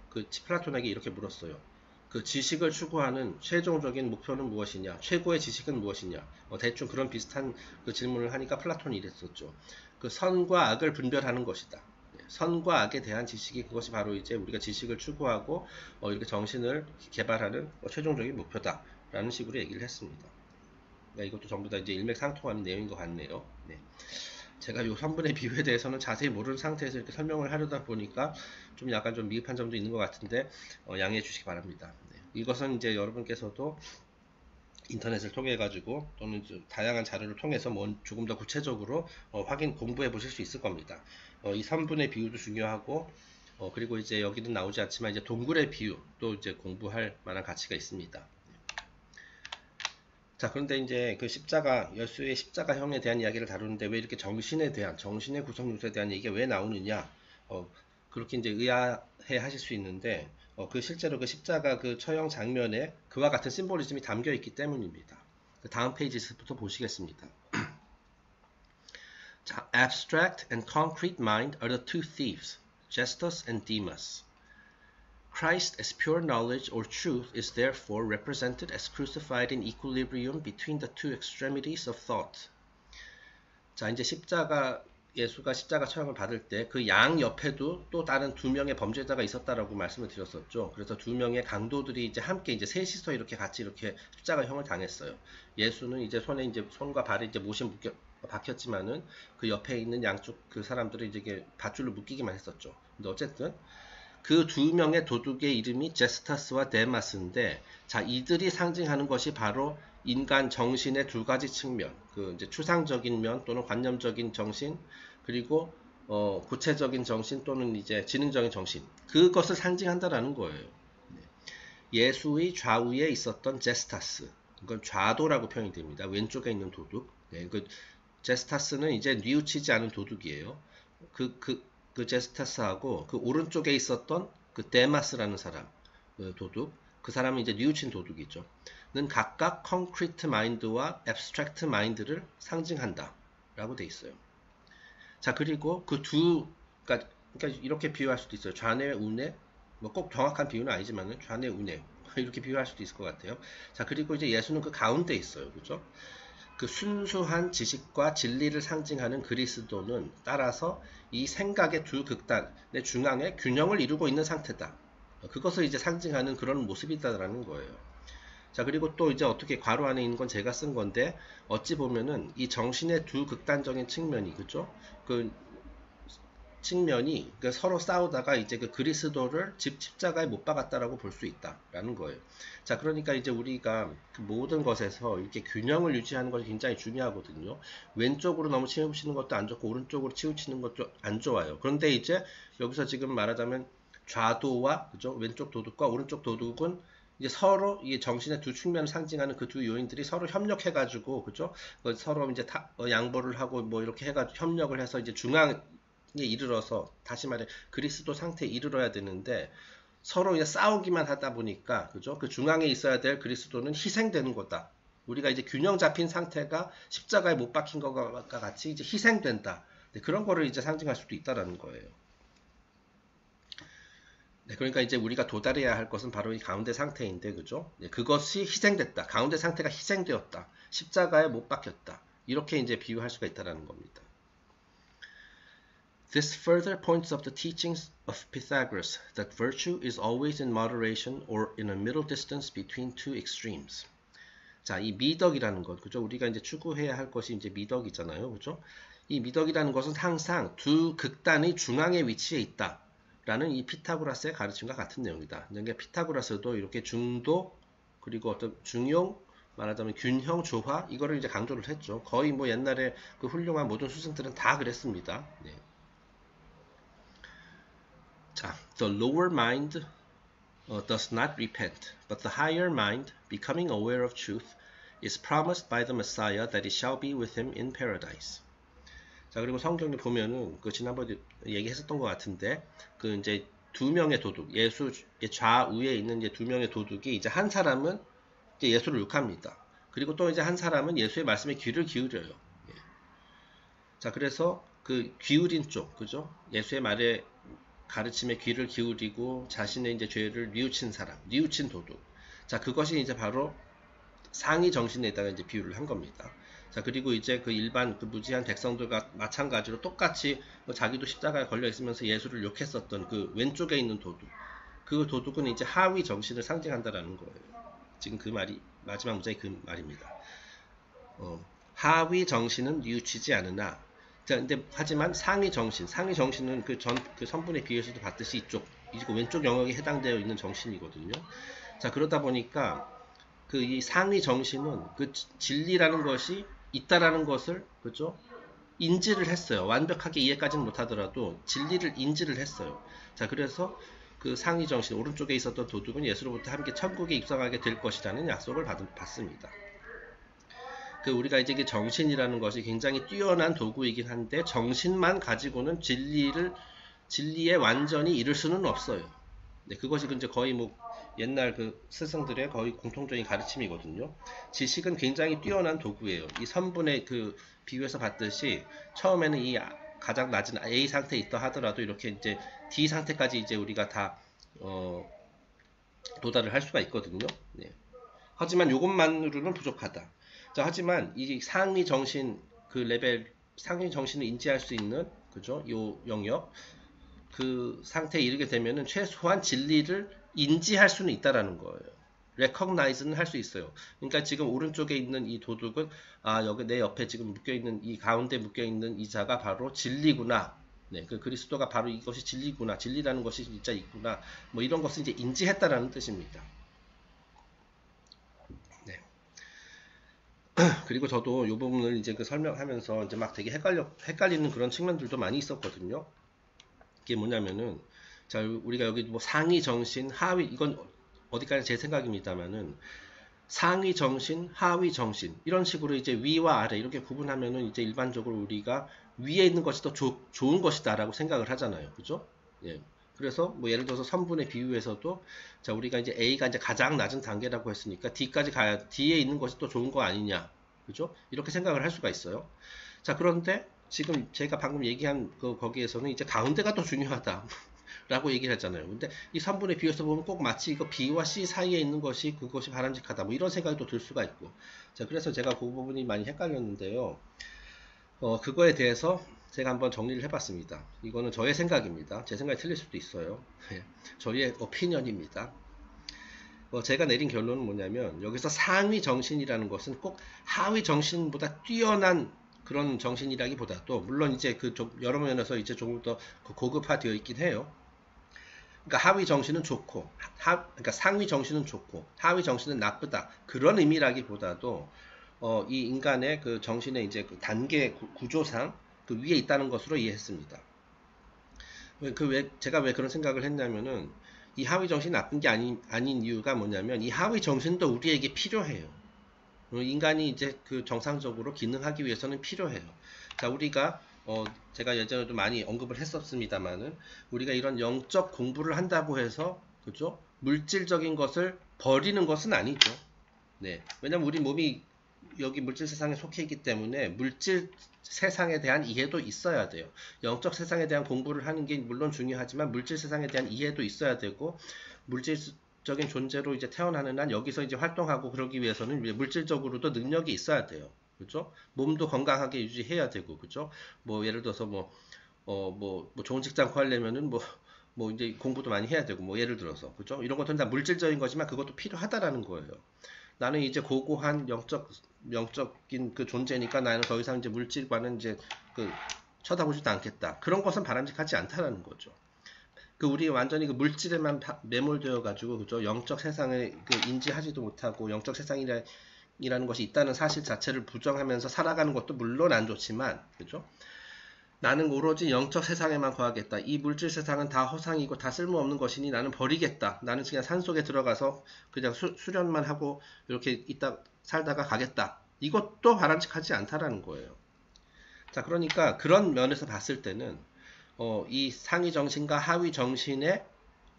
그 플라톤에게 이렇게 물었어요. 그 지식을 추구하는 최종적인 목표는 무엇이냐? 최고의 지식은 무엇이냐? 대충 그런 비슷한 그 질문을 하니까 플라톤이 이랬었죠. 그 선과 악을 분별하는 것이다. 선과 악에 대한 지식이 그것이 바로 이제 우리가 지식을 추구하고 이렇게 정신을 개발하는 최종적인 목표다. 라는 식으로 얘기를 했습니다. 이것도 전부 다 이제 일맥상통하는 내용인 것 같네요. 네. 제가 이 선분의 비유에 대해서는 자세히 모르는 상태에서 이렇게 설명을 하려다 보니까 좀 약간 좀 미흡한 점도 있는 것 같은데 양해해 주시기 바랍니다. 네. 이것은 이제 여러분께서도 인터넷을 통해 가지고 또는 다양한 자료를 통해서 조금 더 구체적으로 공부해 보실 수 있을 겁니다. 이 선분의 비유도 중요하고 그리고 이제 여기는 나오지 않지만 이제 동굴의 비유도 이제 공부할 만한 가치가 있습니다. 자, 그런데 이제 그 십자가, 예수의 십자가형에 대한 이야기를 다루는데 왜 이렇게 정신의 구성 요소에 대한 얘기가 왜 나오느냐, 그렇게 이제 의아해 하실 수 있는데, 그 실제로 그 십자가 그 처형 장면에 그와 같은 심볼리즘이 담겨 있기 때문입니다. 그 다음 페이지부터 보시겠습니다. 자, abstract and concrete mind are the two thieves, Justus and Demas. Christ as pure knowledge or truth is therefore represented as crucified in equilibrium between the two extremities of thought. 자, 이제 예수가 십자가 처형을 받을 때 그 양 옆에도 또 다른 두 명의 범죄자가 있었다라고 말씀을 드렸었죠. 그래서 두 명의 강도들이 이제 함께 이제 셋이서 이렇게 같이 이렇게 십자가형을 당했어요. 예수는 이제 손과 발에 이제 못이 박혔지만은 그 옆에 있는 양쪽 그 사람들은 이제 밧줄로 묶이기만 했었죠. 근데 어쨌든 그 두 명의 도둑의 이름이 제스타스와 데마스인데, 자, 이들이 상징하는 것이 바로 인간 정신의 두 가지 측면, 그 이제 추상적인 면 또는 관념적인 정신, 그리고 구체적인 정신 또는 이제 지능적인 정신, 그것을 상징한다라는 거예요. 예수의 좌우에 있었던 제스타스, 이건 좌도라고 표현이 됩니다. 왼쪽에 있는 도둑. 네, 그 제스타스는 이제 뉘우치지 않은 도둑이에요. 그 제스타스하고 그 오른쪽에 있었던 그 데마스라는 사람, 그 도둑, 그 사람은 이제 뉘우친 도둑이죠. 는 각각 콘크리트 마인드와 앱스트랙트 마인드를 상징한다 라고 돼 있어요. 자, 그리고 그러니까 이렇게 비유할 수도 있어요. 좌뇌, 우뇌, 뭐 꼭 정확한 비유는 아니지만은 좌뇌, 우뇌 이렇게 비유할 수도 있을 것 같아요. 자, 그리고 이제 예수는 그 가운데 있어요. 그죠? 그 순수한 지식과 진리를 상징하는 그리스도는 따라서 이 생각의 두 극단의 중앙에 균형을 이루고 있는 상태다. 그것을 이제 상징하는 그런 모습이다라는 거예요. 자, 그리고 또 이제 어떻게 괄호 안에 있는 건 제가 쓴 건데, 어찌 보면은 이 정신의 두 극단적인 측면이, 그죠? 측면이 그 서로 싸우다가 이제 그 그리스도를 십자가에 못 박았다라고 볼 수 있다라는 거예요. 자, 그러니까 이제 우리가 그 모든 것에서 이렇게 균형을 유지하는 것이 굉장히 중요하거든요. 왼쪽으로 너무 치우치는 것도 안 좋고 오른쪽으로 치우치는 것도 안 좋아요. 그런데 이제 여기서 지금 말하자면 좌도와 그죠? 왼쪽 도둑과 오른쪽 도둑은 이제 서로 이 정신의 두 측면을 상징하는 그 두 요인들이 서로 협력해가지고 그죠? 서로 이제 양보를 하고 뭐 이렇게 해가지고 협력을 해서 이제 중앙에 이르러서 다시 말해 그리스도 상태에 이르러야 되는데 서로 이제 싸우기만 하다 보니까 그죠? 그 중앙에 있어야 될 그리스도는 희생되는 거다. 우리가 이제 균형 잡힌 상태가 십자가에 못 박힌 것과 같이 이제 희생된다. 네, 그런 거를 이제 상징할 수도 있다라는 거예요. 네, 그러니까 이제 우리가 도달해야 할 것은 바로 이 가운데 상태인데, 그죠? 네, 그것이 희생됐다. 가운데 상태가 희생되었다. 십자가에 못 박혔다. 이렇게 이제 비유할 수가 있다라는 겁니다. This further points up the teachings of Pythagoras that virtue is always in moderation or in a middle distance between two extremes. 자, 이 미덕이라는 것, 그죠? 우리가 이제 추구해야 할 것이 이제 미덕이잖아요, 그죠? 이 미덕이라는 것은 항상 두 극단의 중앙에 위치해 있다. 라는 이 피타고라스의 가르침과 같은 내용이다. 그러니까 피타고라스도 이렇게 중도, 그리고 어떤 중용, 말하자면 균형, 조화, 이거를 이제 강조를 했죠. 거의 뭐 옛날에 그 훌륭한 모든 수승들은 다 그랬습니다. 네. 자, the lower mind does not repent, but the higher mind, becoming aware of truth, is promised by the Messiah that it shall be with him in paradise. 자, 그리고 성경에 보면은 그 지난번에 얘기했었던 것 같은데 그 이제 두 명의 도둑, 예수 좌우에 있는 이제 두 명의 도둑이 이제 한 사람은 이제 예수를 욕합니다. 그리고 또 이제 한 사람은 예수의 말씀에 귀를 기울여요. 예. 자, 그래서 그 기울인 쪽, 그죠? 예수의 말에 가르침에 귀를 기울이고 자신의 이제 죄를 뉘우친 사람, 뉘우친 도둑. 자, 그것이 이제 바로 상위 정신에다가 이제 비유를 한 겁니다. 자, 그리고 이제 그 일반 그 무지한 백성들과 마찬가지로 똑같이 자기도 십자가에 걸려 있으면서 예수를 욕했었던 그 왼쪽에 있는 도둑. 그 도둑은 이제 하위 정신을 상징한다라는 거예요. 지금 그 말이 마지막 문장이 그 말입니다. 하위 정신은 뉘우치지 않으나. 자, 근데 하지만 상위 정신은 그 선분의 비유에서도 봤듯이 이쪽 왼쪽 영역에 해당되어 있는 정신이거든요. 자, 그러다 보니까 그 이 상위 정신은 그 진리라는 것이 있다라는 것을 그죠? 인지를 했어요. 완벽하게 이해까지는 못하더라도 진리를 인지를 했어요. 자, 그래서 그 상위 정신 오른쪽에 있었던 도둑은 예수로부터 함께 천국에 입성하게 될 것이라는 약속을 받습니다. 그 우리가 이제 정신이라는 것이 굉장히 뛰어난 도구이긴 한데 정신만 가지고는 진리에 완전히 이룰 수는 없어요. 네, 그것이 이제 거의 뭐 옛날 그 스승들의 거의 공통적인 가르침이거든요. 지식은 굉장히 뛰어난 도구예요. 이 선분의 그 비유에서 봤듯이 처음에는 이 가장 낮은 A 상태에 있다 하더라도 이렇게 이제 D 상태까지 이제 우리가 다 도달을 할 수가 있거든요. 네. 하지만 이것만으로는 부족하다. 자, 하지만 이 상위 정신 그 레벨 상위 정신을 인지할 수 있는 그죠? 요 영역 그 상태에 이르게 되면은 최소한 진리를 인지할 수는 있다라는 거예요. recognize는 할 수 있어요. 그러니까 지금 오른쪽에 있는 이 도둑은 여기 내 옆에 지금 묶여있는 이 가운데 묶여있는 이 자가 바로 진리구나. 네, 그 그리스도가 바로 이것이 진리구나. 진리라는 것이 진짜 있구나. 뭐 이런 것을 이제 인지했다라는 뜻입니다. 네. 그리고 저도 이 부분을 이제 그 설명하면서 이제 막 되게 헷갈리는 그런 측면들도 많이 있었거든요. 이게 뭐냐면은 자, 우리가 여기 뭐 상위 정신, 하위 이건 어디까지 제 생각입니다만은 상위 정신, 하위 정신 이런 식으로 이제 위와 아래 이렇게 구분하면은 이제 일반적으로 우리가 위에 있는 것이 더 좋은 것이다라고 생각을 하잖아요, 그죠? 예. 그래서 뭐 예를 들어서 선분의 비유에서도 자 우리가 이제 A가 이제 가장 낮은 단계라고 했으니까 D까지 가야 D에 있는 것이 더 좋은 거 아니냐, 그죠? 이렇게 생각을 할 수가 있어요. 자, 그런데 지금 제가 방금 얘기한 거기에서는 이제 가운데가 더 중요하다. 라고 얘기를 했잖아요. 근데 이 3분의 비유에서 보면 꼭 마치 이거 B와 C 사이에 있는 것이 그것이 바람직하다. 뭐 이런 생각이 또 들 수가 있고. 자, 그래서 제가 그 부분이 많이 헷갈렸는데요. 그거에 대해서 제가 한번 정리를 해봤습니다. 이거는 저의 생각입니다. 제 생각이 틀릴 수도 있어요. 저의 오피니언입니다. 제가 내린 결론은 뭐냐면 여기서 상위 정신이라는 것은 꼭 하위 정신보다 뛰어난 그런 정신이라기보다도 물론 이제 그 좀 여러 면에서 이제 조금 더 고급화되어 있긴 해요. 그러니까 하위 정신은 좋고, 그러니까 상위 정신은 좋고, 하위 정신은 나쁘다. 그런 의미라기보다도, 이 인간의 그 정신의 이제 그 단계 구조상 그 위에 있다는 것으로 이해했습니다. 제가 왜 그런 생각을 했냐면은, 이 하위 정신이 나쁜 게 아닌 이유가 뭐냐면, 이 하위 정신도 우리에게 필요해요. 인간이 이제 그 정상적으로 기능하기 위해서는 필요해요. 자, 우리가 제가 예전에도 많이 언급을 했었습니다만은 우리가 이런 영적 공부를 한다고 해서 그죠? 물질적인 것을 버리는 것은 아니죠. 네. 왜냐면 우리 몸이 여기 물질 세상에 속해 있기 때문에 물질 세상에 대한 이해도 있어야 돼요. 영적 세상에 대한 공부를 하는 게 물론 중요하지만 물질 세상에 대한 이해도 있어야 되고 물질적인 존재로 이제 태어나는 한 여기서 이제 활동하고 그러기 위해서는 물질적으로도 능력이 있어야 돼요. 그죠? 몸도 건강하게 유지해야 되고, 그죠? 뭐, 예를 들어서 뭐 좋은 직장 구하려면은 뭐, 이제 공부도 많이 해야 되고, 뭐, 예를 들어서, 그죠? 이런 것들은 다 물질적인 거지만 그것도 필요하다라는 거예요. 나는 이제 고고한 영적인 그 존재니까 나는 더 이상 이제 물질과는 이제 그 쳐다보지도 않겠다. 그런 것은 바람직하지 않다라는 거죠. 우리 완전히 그 물질에만 매몰되어 가지고 그죠? 영적 세상을 그 인지하지도 못하고 영적 세상이라는 것이 있다는 사실 자체를 부정하면서 살아가는 것도 물론 안 좋지만 그죠? 나는 오로지 영적 세상에만 거하겠다. 이 물질 세상은 다 허상이고 다 쓸모없는 것이니 나는 버리겠다. 나는 그냥 산속에 들어가서 그냥 수련만 하고 이렇게 살다가 가겠다. 이것도 바람직하지 않다라는 거예요. 자, 그러니까 그런 면에서 봤을 때는 이 상위 정신과 하위 정신의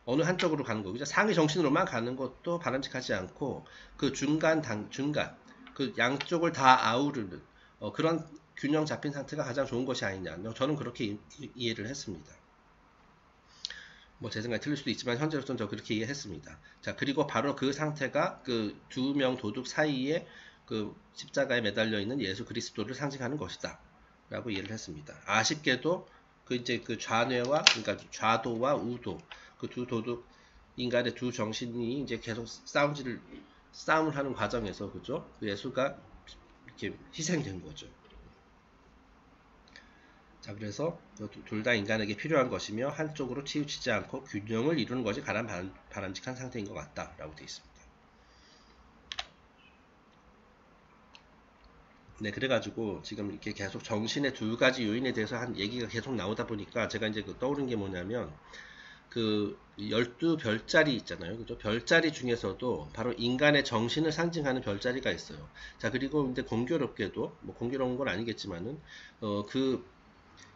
어느 한쪽으로 가는 거죠. 상위 정신으로만 가는 것도 바람직하지 않고 그 중간 그 양쪽을 다 아우르는 그런 균형 잡힌 상태가 가장 좋은 것이 아니냐. 저는 그렇게 이해를 했습니다. 뭐 제 생각이 틀릴 수도 있지만 현재로서는 저 그렇게 이해했습니다. 자, 그리고 바로 그 상태가 그 두 명 도둑 사이에 그 십자가에 매달려 있는 예수 그리스도를 상징하는 것이다. 라고 이해를 했습니다. 아쉽게도 이제 그 좌뇌와 그러니까 좌도와 우도 그 두 도둑 인간의 두 정신이 이제 계속 싸움을 하는 과정에서 그죠? 예수가 이렇게 희생된 거죠. 자, 그래서 둘 다 인간에게 필요한 것이며 한쪽으로 치우치지 않고 균형을 이루는 것이 가장 바람직한 상태인 것 같다라고 되어 있습니다. 네, 그래가지고 지금 이렇게 계속 정신의 두 가지 요인에 대해서 한 얘기가 계속 나오다 보니까 제가 이제 떠오른 게 뭐냐면 그 12별자리 있잖아요. 그죠? 별자리 중에서도 바로 인간의 정신을 상징하는 별자리가 있어요. 자, 그리고 이제 공교롭게도 뭐 공교로운 건 아니겠지만은 그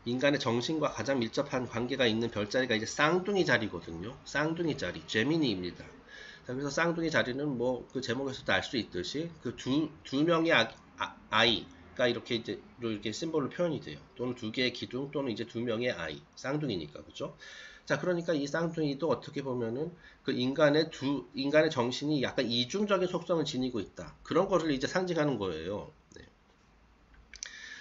인간의 정신과 가장 밀접한 관계가 있는 별자리가 이제 쌍둥이 자리거든요. 쌍둥이 자리, 제미니입니다. 자, 그래서 쌍둥이 자리는 뭐 그 제목에서도 알 수 있듯이 그 두 명의 아이가 이렇게 심볼로 표현이 돼요. 또는 두 개의 기둥 또는 이제 두 명의 아이, 쌍둥이니까 그죠? 자, 그러니까 이 쌍둥이도 어떻게 보면은 그 인간의 정신이 약간 이중적인 속성을 지니고 있다. 그런 거를 이제 상징하는 거예요. 네.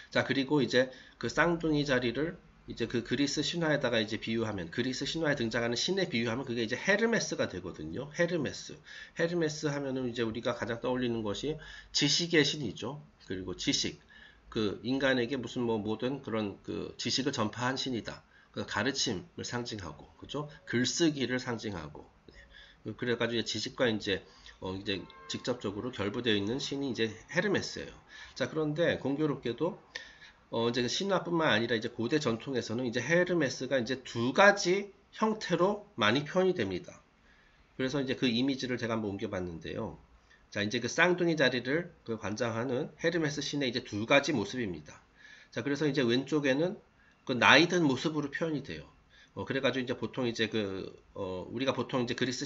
자, 그리고 이제 그 쌍둥이 자리를 이제 그 그리스 신화에다가 이제 비유하면 그리스 신화에 등장하는 신에 비유하면 그게 이제 헤르메스가 되거든요. 헤르메스 하면은 이제 우리가 가장 떠올리는 것이 지식의 신이죠. 그리고 지식. 그 인간에게 무슨 뭐 모든 그런 그 지식을 전파한 신이다. 그 가르침을 상징하고, 그죠? 글쓰기를 상징하고. 네. 그래가지고 지식과 이제 직접적으로 결부되어 있는 신이 이제 헤르메스예요. 자, 그런데 공교롭게도 이제 신화뿐만 아니라 이제 고대 전통에서는 이제 헤르메스가 이제 두 가지 형태로 많이 표현이 됩니다. 그래서 이제 그 이미지를 제가 한번 옮겨봤는데요. 자, 이제 그 쌍둥이 자리를 그 관장하는 헤르메스 신의 이제 두 가지 모습입니다. 자, 그래서 이제 왼쪽에는 그 나이 든 모습으로 표현이 돼요. 그래가지고 이제 보통 이제 우리가 보통 이제 그리스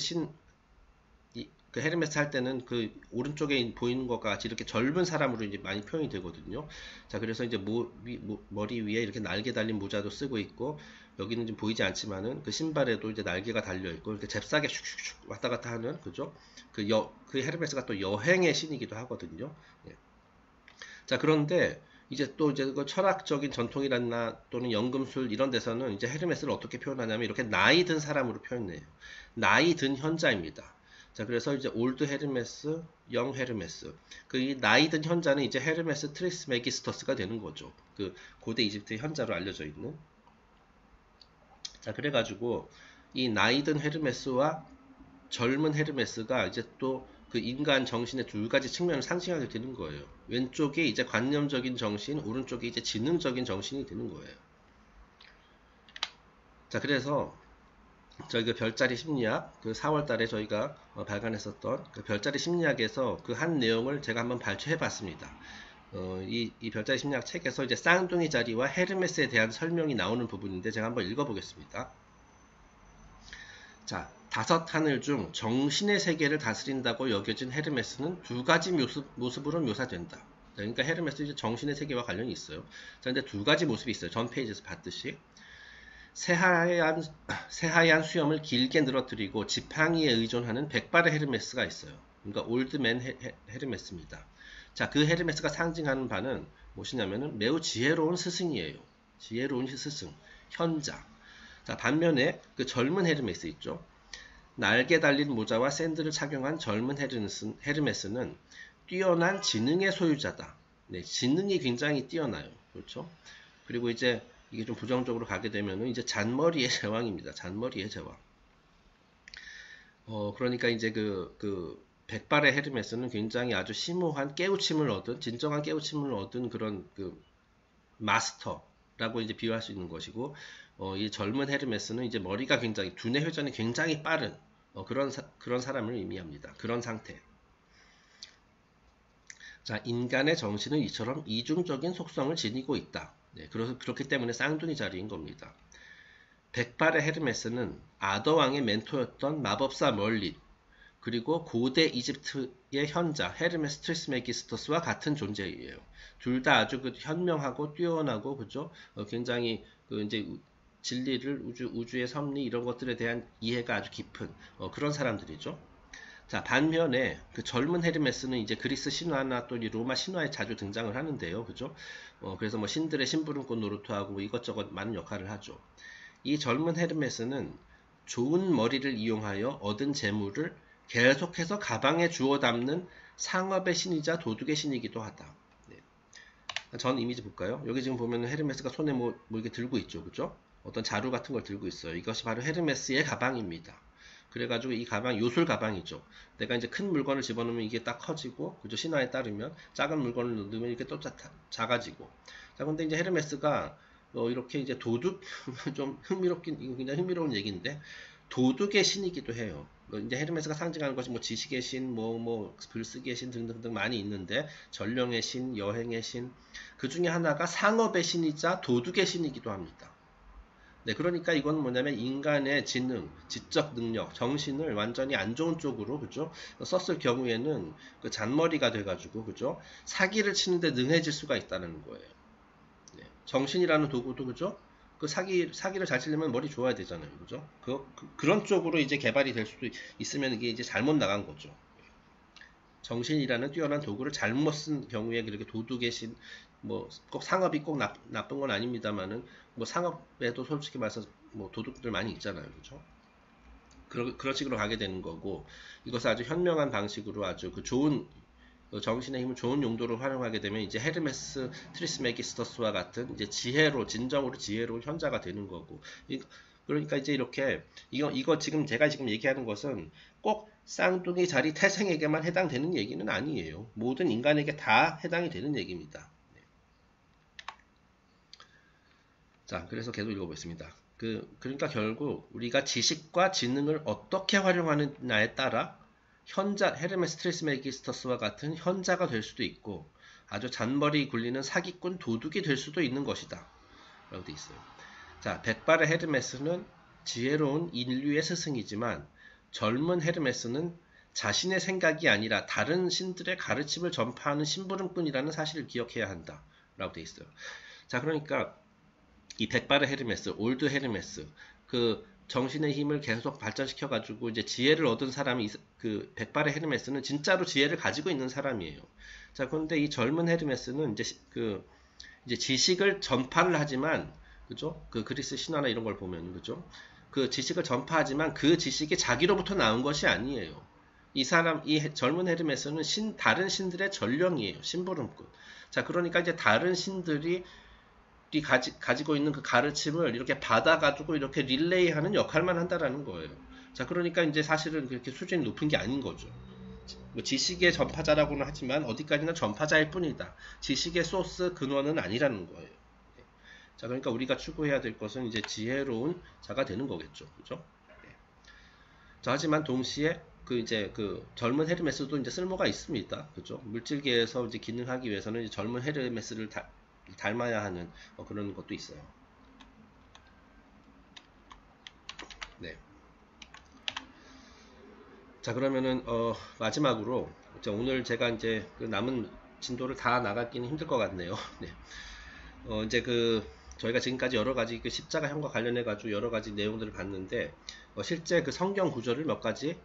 그 헤르메스 할 때는 그 오른쪽에 보이는 것과 같이 이렇게 젊은 사람으로 이제 많이 표현이 되거든요. 자, 그래서 이제 머리 위에 이렇게 날개 달린 모자도 쓰고 있고, 여기는 좀 보이지 않지만은 그 신발에도 이제 날개가 달려 있고, 이렇게 잽싸게 슉슉슉 왔다 갔다 하는, 그죠? 그 헤르메스가 또 여행의 신이기도 하거든요. 예. 자, 그런데 이제 그 철학적인 전통이나 또는 연금술 이런 데서는 이제 헤르메스를 어떻게 표현하냐면 이렇게 나이 든 사람으로 표현해요. 나이 든 현자입니다. 자, 그래서 이제 올드 헤르메스, 영 헤르메스. 그 이 나이든 현자는 이제 헤르메스 트리스메기스터스가 되는 거죠. 그 고대 이집트의 현자로 알려져 있는. 자, 그래가지고 이 나이든 헤르메스와 젊은 헤르메스가 이제 또 그 인간 정신의 두 가지 측면을 상징하게 되는 거예요. 왼쪽에 이제 관념적인 정신, 오른쪽에 이제 지능적인 정신이 되는 거예요. 자, 그래서 저희 그 별자리 심리학, 그 4월 달에 저희가 발간했었던 그 별자리 심리학에서 그 한 내용을 제가 한번 발췌해 봤습니다. 이 별자리 심리학 책에서 이제 쌍둥이 자리와 헤르메스에 대한 설명이 나오는 부분인데 제가 한번 읽어 보겠습니다. 자, 5하늘 중 정신의 세계를 다스린다고 여겨진 헤르메스는 두 가지 모습으로 묘사된다. 그러니까 헤르메스 이제 정신의 세계와 관련이 있어요. 자, 근데 두 가지 모습이 있어요. 전 페이지에서 봤듯이. 새하얀 수염을 길게 늘어뜨리고 지팡이에 의존하는 백발의 헤르메스가 있어요. 그러니까 올드맨 헤르메스입니다. 자, 그 헤르메스가 상징하는 바는 무엇이냐면은 매우 지혜로운 스승이에요. 지혜로운 스승, 현자. 자, 반면에 그 젊은 헤르메스 있죠. 날개 달린 모자와 샌들을 착용한 젊은 헤르메스는 뛰어난 지능의 소유자다. 네, 지능이 굉장히 뛰어나요. 그렇죠? 그리고 이제 이게 좀 부정적으로 가게 되면은 이제 잔머리의 제왕입니다. 잔머리의 제왕. 그러니까 이제 그 백발의 헤르메스는 굉장히 아주 심오한 깨우침을 얻은, 진정한 깨우침을 얻은 그런 그 마스터라고 이제 비유할 수 있는 것이고, 이 젊은 헤르메스는 이제 머리가 굉장히, 두뇌 회전이 굉장히 빠른, 그런 사람을 의미합니다. 그런 상태. 자, 인간의 정신은 이처럼 이중적인 속성을 지니고 있다. 네, 그렇기 때문에 쌍둥이 자리인 겁니다. 백발의 헤르메스는 아더왕의 멘토였던 마법사 멀릿, 그리고 고대 이집트의 현자 헤르메스 트리스메기스토스와 같은 존재예요. 둘 다 아주 그 현명하고 뛰어나고, 그죠? 굉장히 그 이제 진리를, 우주의 섭리 이런 것들에 대한 이해가 아주 깊은 그런 사람들이죠. 자, 반면에 그 젊은 헤르메스는 이제 그리스 신화나 또 이 로마 신화에 자주 등장을 하는데요. 그죠? 그래서 뭐 신들의 심부름꾼 노릇하고 뭐 이것저것 많은 역할을 하죠. 이 젊은 헤르메스는 좋은 머리를 이용하여 얻은 재물을 계속해서 가방에 주워 담는 상업의 신이자 도둑의 신이기도 하다. 네. 전 이미지 볼까요? 여기 지금 보면 헤르메스가 손에 뭐 이렇게 들고 있죠. 그죠? 어떤 자루 같은 걸 들고 있어요. 이것이 바로 헤르메스의 가방입니다. 그래가지고 이 가방, 요술 가방이죠. 내가 이제 큰 물건을 집어넣으면 이게 딱 커지고, 그죠? 신화에 따르면 작은 물건을 넣으면 이렇게 또 작아지고. 자, 근데 이제 헤르메스가 이렇게 이제 도둑, 좀 흥미롭긴, 이거 굉장히 흥미로운 얘기인데, 도둑의 신이기도 해요. 이제 헤르메스가 상징하는 것이 뭐 지식의 신, 뭐 글쓰기의 신 등등등 많이 있는데, 전령의 신, 여행의 신, 그 중에 하나가 상업의 신이자 도둑의 신이기도 합니다. 네, 그러니까 이건 뭐냐면 인간의 지능, 지적 능력, 정신을 완전히 안 좋은 쪽으로, 그죠? 썼을 경우에는 그 잔머리가 돼가지고, 그죠? 사기를 치는데 능해질 수가 있다는 거예요. 네, 정신이라는 도구도, 그죠? 그 사기를 잘 치려면 머리 좋아야 되잖아요. 그죠? 그런 쪽으로 이제 개발이 될 수도 있으면 이게 이제 잘못 나간 거죠. 정신이라는 뛰어난 도구를 잘못 쓴 경우에 그렇게 도둑의 신, 뭐 꼭 상업이 꼭 나쁜 건 아닙니다만은 뭐 상업에도 솔직히 말해서 뭐 도둑들 많이 있잖아요. 그죠? 그런 식으로 가게 되는 거고, 이것을 아주 현명한 방식으로 아주 그 좋은 정신의 힘을 좋은 용도로 활용하게 되면 이제 헤르메스 트리스메기스토스와 같은 이제 진정으로 지혜로운 현자가 되는 거고. 그러니까 이제 이렇게 이거 지금 제가 지금 얘기하는 것은 꼭 쌍둥이 자리 태생에게만 해당되는 얘기는 아니에요. 모든 인간에게 다 해당이 되는 얘기입니다. 네. 자, 그래서 계속 읽어보겠습니다. 그러니까 결국 우리가 지식과 지능을 어떻게 활용하느냐에 따라 헤르메스 트리스메기스토스와 같은 현자가 될 수도 있고, 아주 잔머리 굴리는 사기꾼 도둑이 될 수도 있는 것이다. 라고 되어 있어요. 자, 백발의 헤르메스는 지혜로운 인류의 스승이지만, 젊은 헤르메스는 자신의 생각이 아니라 다른 신들의 가르침을 전파하는 심부름꾼이라는 사실을 기억해야 한다. 라고 되어 있어요. 자, 그러니까 이 백발의 헤르메스, 올드 헤르메스, 그 정신의 힘을 계속 발전시켜가지고 이제 지혜를 얻은 사람이, 그 백발의 헤르메스는 진짜로 지혜를 가지고 있는 사람이에요. 자, 그런데 이 젊은 헤르메스는 이제 지식을 전파를 하지만, 그죠? 그 그리스 신화나 이런 걸 보면, 그죠? 그 지식을 전파하지만 그 지식이 자기로부터 나온 것이 아니에요. 이 젊은 헤르메스는 다른 신들의 전령이에요. 심부름꾼. 자, 그러니까 이제 다른 신들이 가지고 있는 그 가르침을 이렇게 받아가지고 이렇게 릴레이하는 역할만 한다라는 거예요. 자, 그러니까 이제 사실은 그렇게 수준이 높은 게 아닌 거죠. 뭐 지식의 전파자라고는 하지만 어디까지나 전파자일 뿐이다. 지식의 소스 근원은 아니라는 거예요. 자, 그러니까 우리가 추구해야 될 것은 이제 지혜로운 자가 되는 거겠죠. 그죠? 자, 하지만 동시에 그 젊은 헤르메스도 이제 쓸모가 있습니다. 그죠? 물질계에서 이제 기능하기 위해서는 이제 젊은 헤르메스를 닮아야 하는 그런 것도 있어요. 네. 자, 그러면은 마지막으로 오늘 제가 이제 그 남은 진도를 다 나가기는 힘들 것 같네요. 네. 이제 저희가 지금까지 여러 가지 그 십자가형과 관련해 가지고 여러 가지 내용들을 봤는데 실제 그 성경 구절을 몇 가지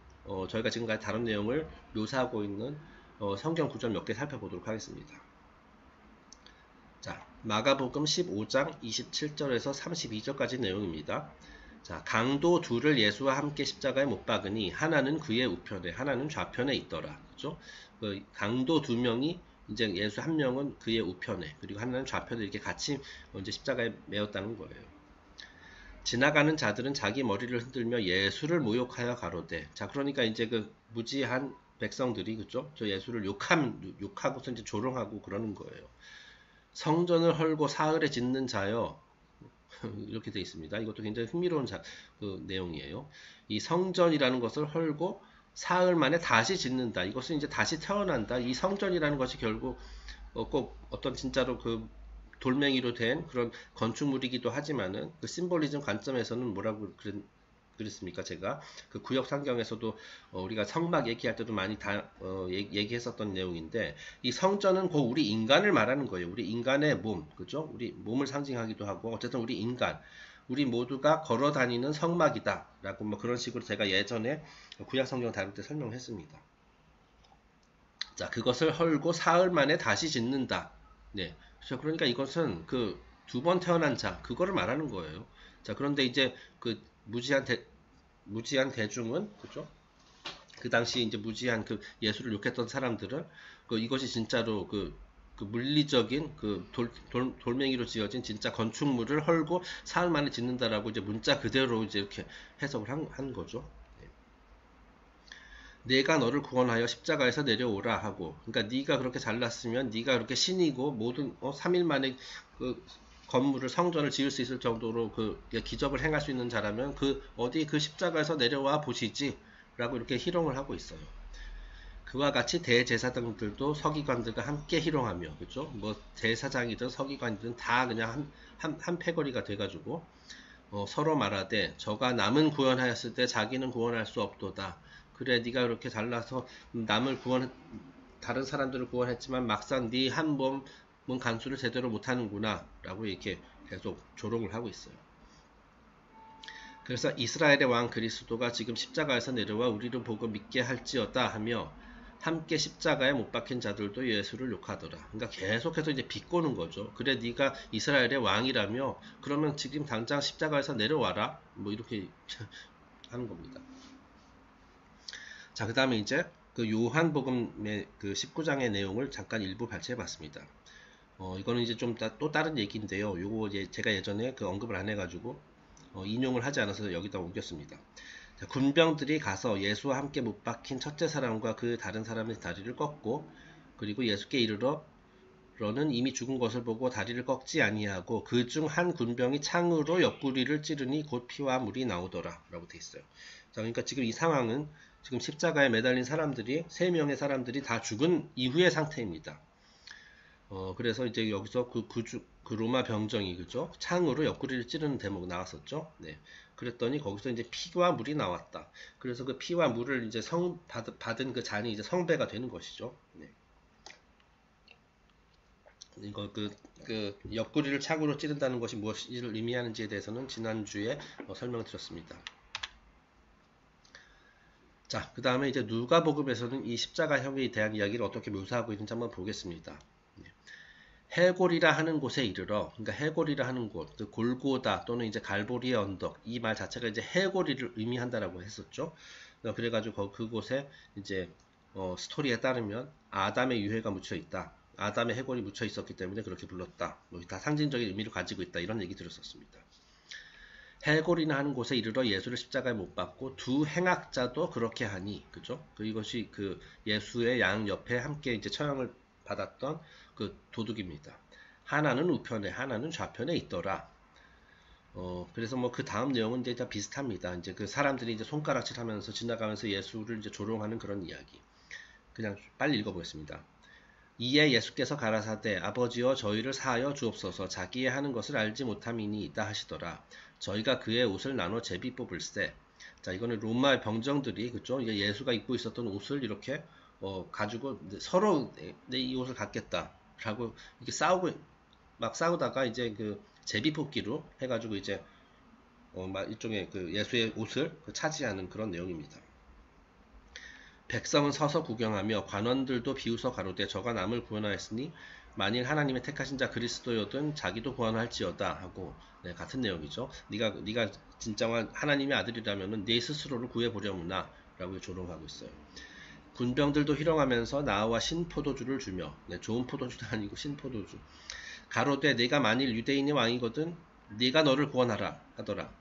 저희가 지금까지 다룬 내용을 묘사하고 있는 성경 구절 몇 개 살펴보도록 하겠습니다. 자, 마가복음 15장 27절에서 32절까지 내용입니다. 자, 강도 둘을 예수와 함께 십자가에 못 박으니 하나는 그의 우편에 하나는 좌편에 있더라. 그죠? 그 강도 두 명이 이제 예수 한 명은 그의 우편에 그리고 하나는 좌편에 이렇게 같이 이제 십자가에 메었다는 거예요. 지나가는 자들은 자기 머리를 흔들며 예수를 모욕하여 가로되. 자, 그러니까 이제 그 무지한 백성들이 그죠? 저 예수를 욕하고서 이제 조롱하고 그러는 거예요. 성전을 헐고 사흘에 짓는 자여. 이렇게 되어 있습니다. 이것도 굉장히 흥미로운 그 내용이에요. 이 성전이라는 것을 헐고 사흘 만에 다시 짓는다. 이것은 이제 다시 태어난다. 이 성전이라는 것이 결국 꼭 어떤 진짜로 그 돌멩이로 된 그런 건축물이기도 하지만은 그 심볼리즘 관점에서는 뭐라고 그랬습니까? 제가 그 구역 상경에서도 우리가 성막 얘기할 때도 많이 얘기했었던 내용인데 이 성전은 곧 우리 인간을 말하는 거예요. 우리 인간의 몸, 그죠? 우리 몸을 상징하기도 하고 어쨌든 우리 인간, 우리 모두가 걸어 다니는 성막이다라고 뭐 그런 식으로 제가 예전에 구약 성경 다룰 때 설명했습니다. 자, 그것을 헐고 사흘 만에 다시 짓는다. 네, 그러니까 이것은 그 두 번 태어난 자 그거를 말하는 거예요. 자, 그런데 이제 그 무지한 대중은 그죠? 그 당시 이제 무지한 그 예수를 욕했던 사람들은 이것이 진짜로 그 물리적인 그 돌멩이로 지어진 진짜 건축물을 헐고 사흘 만에 짓는다라고 이제 문자 그대로 이제 이렇게 해석을 한 거죠. 내가 너를 구원하여 십자가에서 내려오라 하고, 그러니까 네가 그렇게 잘났으면 네가 그렇게 신이고 모든 3일 만에 그 건물을 성전을 지을 수 있을 정도로 그 기적을 행할 수 있는 자라면 어디 그 십자가에서 내려와 보시지 라고 이렇게 희롱을 하고 있어요. 그와 같이 대제사장들도 서기관들과 함께 희롱하며, 그죠? 뭐 대사장이든 서기관이든 다 그냥 한 패거리가 돼가지고 서로 말하되 저가 남은 구원하였을 때 자기는 구원할 수 없도다. 그래, 네가 그렇게 잘나서 다른 사람들을 구원했지만 막상 네 한 몸은 간수를 제대로 못하는구나 라고 이렇게 계속 조롱을 하고 있어요. 그래서 이스라엘의 왕 그리스도가 지금 십자가에서 내려와 우리를 보고 믿게 할지어다 하며 함께 십자가에 못 박힌 자들도 예수를 욕하더라. 그러니까 계속해서 이제 비꼬는 거죠. 그래, 네가 이스라엘의 왕이라며 그러면 지금 당장 십자가에서 내려와라. 뭐 이렇게 하는 겁니다. 자, 그 다음에 이제 그 요한복음의 그 19장의 내용을 잠깐 일부 발췌해 봤습니다. 이거는 이제 좀 또 다른 얘기인데요. 요거 제가 예전에 그 언급을 안 해가지고 인용을 하지 않아서 여기다 옮겼습니다. 자, 군병들이 가서 예수와 함께 못 박힌 첫째 사람과 그 다른 사람의 다리를 꺾고 그리고 예수께 이르러 너는 이미 죽은 것을 보고 다리를 꺾지 아니하고 그 중 한 군병이 창으로 옆구리를 찌르니 곧 피와 물이 나오더라 라고 돼 있어요. 자, 그러니까 지금 이 상황은 지금 십자가에 매달린 사람들이 3명의 사람들이 다 죽은 이후의 상태입니다. 그래서 이제 여기서 그 로마 병정이 그죠? 창으로 옆구리를 찌르는 대목 나왔었죠. 네. 그랬더니 거기서 이제 피와 물이 나왔다. 그래서 그 피와 물을 이제 받은 그 잔이 이제 성배가 되는 것이죠. 네. 이거 그 옆구리를 창으로 찌른다는 것이 무엇을 의미하는지에 대해서는 지난주에 설명드렸습니다. 자, 그 다음에 이제 누가복음에서는 이 십자가형에 대한 이야기를 어떻게 묘사하고 있는지 한번 보겠습니다. 해골이라 하는 곳에 이르러, 그러니까 해골이라 하는 곳, 그 골고다 또는 이제 갈보리의 언덕, 이 말 자체가 이제 해골이를 의미한다라고 했었죠. 그래가지고 그곳에 이제 스토리에 따르면 아담의 유해가 묻혀 있다. 아담의 해골이 묻혀 있었기 때문에 그렇게 불렀다. 뭐 다 상징적인 의미를 가지고 있다. 이런 얘기 들었었습니다. 해골이나 하는 곳에 이르러 예수를 십자가에 못 박고 두 행악자도 그렇게 하니, 그죠? 이것이 그 예수의 양 옆에 함께 이제 처형을 받았던 그 도둑입니다. 하나는 우편에, 하나는 좌편에 있더라. 그래서 뭐 그 다음 내용은 이제 다 비슷합니다. 이제 그 사람들이 이제 손가락질 하면서 지나가면서 예수를 이제 조롱하는 그런 이야기. 그냥 빨리 읽어보겠습니다. 이에 예수께서 가라사대 아버지여 저희를 사하여 주옵소서 자기의 하는 것을 알지 못함이니이다 하시더라. 저희가 그의 옷을 나눠 제비 뽑을세. 자, 이거는 로마 병정들이 그죠? 이게 예수가 입고 있었던 옷을 이렇게 가지고 서로 내 이 옷을 갖겠다라고 이렇게 막 싸우다가 이제 그 제비 뽑기로 해가지고 이제 막 일종의 그 예수의 옷을 차지하는 그런 내용입니다. 백성은 서서 구경하며 관원들도 비웃어 가로되 저가 남을 구원하였으니 만일 하나님의 택하신 자 그리스도여든 자기도 구원할지어다 하고, 네, 같은 내용이죠. 네가 진정한 하나님의 아들이라면은 네 스스로를 구해보려무나 라고 조롱하고 있어요. 군병들도 희롱하면서 나와 신포도주를 주며, 네, 좋은 포도주도 아니고 신포도주, 가로되 내가 만일 유대인의 왕이거든 네가 너를 구원하라 하더라.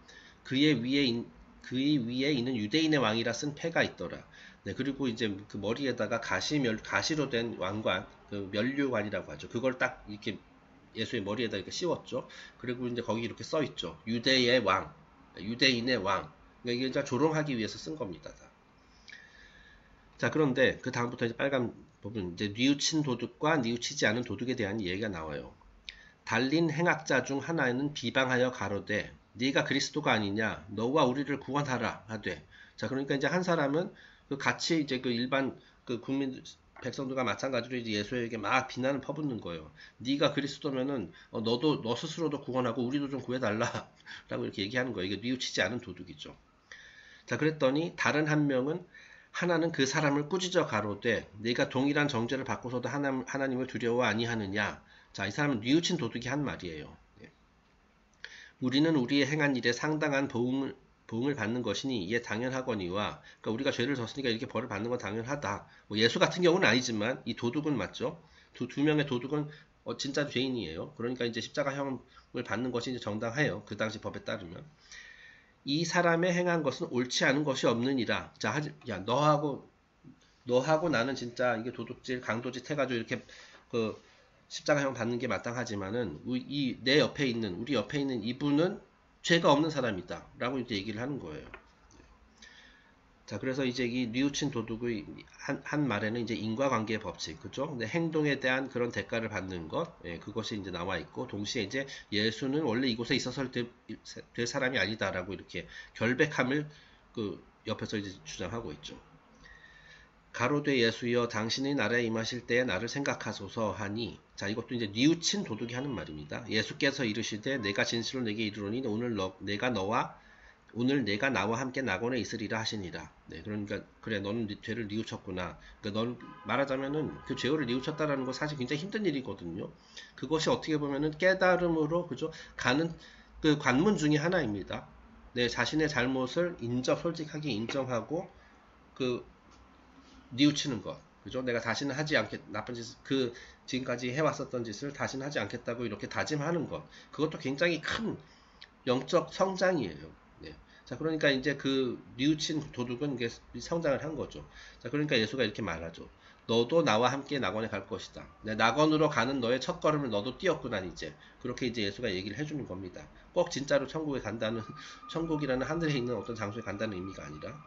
그의 위에 있는 유대인의 왕이라 쓴 패가 있더라. 네, 그리고 이제 그 머리에다가 가시로 된 왕관, 그 면류관이라고 하죠. 그걸 딱 이렇게 예수의 머리에다 이렇게 씌웠죠. 그리고 이제 거기 이렇게 써 있죠. 유대의 왕, 유대인의 왕. 그러니까 이게 조롱하기 위해서 쓴 겁니다. 자, 그런데 그 다음부터 이제 빨간 부분, 이제 뉘우친 도둑과 뉘우치지 않은 도둑에 대한 얘기가 나와요. 달린 행악자 중 하나는 비방하여 가로되 네가 그리스도가 아니냐 너와 우리를 구원하라 하되. 자, 그러니까 이제 한 사람은 그 같이 이제 그 일반 그 국민 백성들과 마찬가지로 이제 예수에게 막 비난을 퍼붓는 거예요. 네가 그리스도면은 너도 너 스스로도 구원하고 우리도 좀 구해달라라고 이렇게 얘기하는 거예요. 이게 뉘우치지 않은 도둑이죠. 자, 그랬더니 다른 한 명은 하나는 그 사람을 꾸짖어 가로되 네가 동일한 정죄를 받고서도 하나님을 두려워 아니하느냐. 자, 이 사람은 뉘우친 도둑이 한 말이에요. 우리는 우리의 행한 일에 상당한 보응을 받는 것이니 이에 당연하거니와, 그러니까 우리가 죄를 졌으니까 이렇게 벌을 받는 건 당연하다. 뭐 예수 같은 경우는 아니지만 이 도둑은 맞죠. 두 명의 도둑은 진짜 죄인이에요. 그러니까 이제 십자가형을 받는 것이 이제 정당해요. 그 당시 법에 따르면. 이 사람의 행한 것은 옳지 않은 것이 없느니라. 자, 야, 너하고 나는 진짜 이게 도둑질, 강도짓 해가지고 이렇게 그 십자가형 받는 게 마땅하지만은 내 옆에 있는 우리 옆에 있는 이분은 죄가 없는 사람이다 라고 이제 얘기를 하는 거예요. 자, 그래서 이제 이 뉘우친 도둑의 한 말에는 이제 인과관계의 법칙, 그죠? 근데 행동에 대한 그런 대가를 받는 것, 예, 그것이 이제 나와 있고, 동시에 이제 예수는 원래 이곳에 있어서 될 사람이 아니다라고 이렇게 결백함을 그 옆에서 이제 주장하고 있죠. 가로되 예수여 당신의 나라에 임하실 때에 나를 생각하소서 하니. 자, 이것도 이제 뉘우친 도둑이 하는 말입니다. 예수께서 이르시되 내가 진실로 내게 이르노니 오늘 내가 나와 함께 낙원에 있으리라 하시니라. 네, 그러니까 그래 너는 죄를 뉘우쳤구나. 그러니까 넌 말하자면은 그 죄를 뉘우쳤다라는 건 사실 굉장히 힘든 일이거든요. 그것이 어떻게 보면은 깨달음으로 그죠 가는 그 관문 중의 하나입니다. 내 자신의 잘못을 솔직하게 인정하고 그 뉘우치는 것. 그죠? 내가 다시는 하지 않겠, 나쁜 짓을, 지금까지 해왔었던 짓을 다시는 하지 않겠다고 이렇게 다짐하는 것. 그것도 굉장히 큰 영적 성장이에요. 네. 자, 그러니까 이제 그 뉘우친 도둑은 이게 성장을 한 거죠. 자, 그러니까 예수가 이렇게 말하죠. 너도 나와 함께 낙원에 갈 것이다. 네, 낙원으로 가는 너의 첫 걸음을 너도 뛰었구나, 이제. 그렇게 이제 예수가 얘기를 해주는 겁니다. 꼭 진짜로 천국에 간다는, 천국이라는 하늘에 있는 어떤 장소에 간다는 의미가 아니라.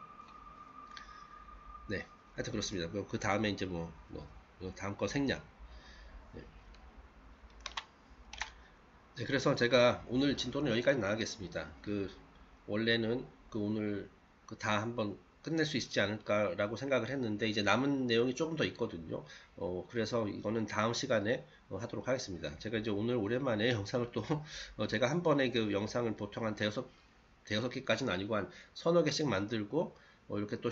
네. 하여튼 그렇습니다. 그 다음에 이제 다음 거 생략. 네. 네, 그래서 제가 오늘 진도는 여기까지 나가겠습니다. 원래는 오늘 다 한번 끝낼 수 있지 않을까라고 생각을 했는데, 이제 남은 내용이 조금 더 있거든요. 그래서 이거는 다음 시간에 하도록 하겠습니다. 제가 이제 오늘 오랜만에 영상을 또, 제가 한 번에 그 영상을 보통 한 대여섯 개까지는 아니고 한 서너 개씩 만들고, 이렇게 또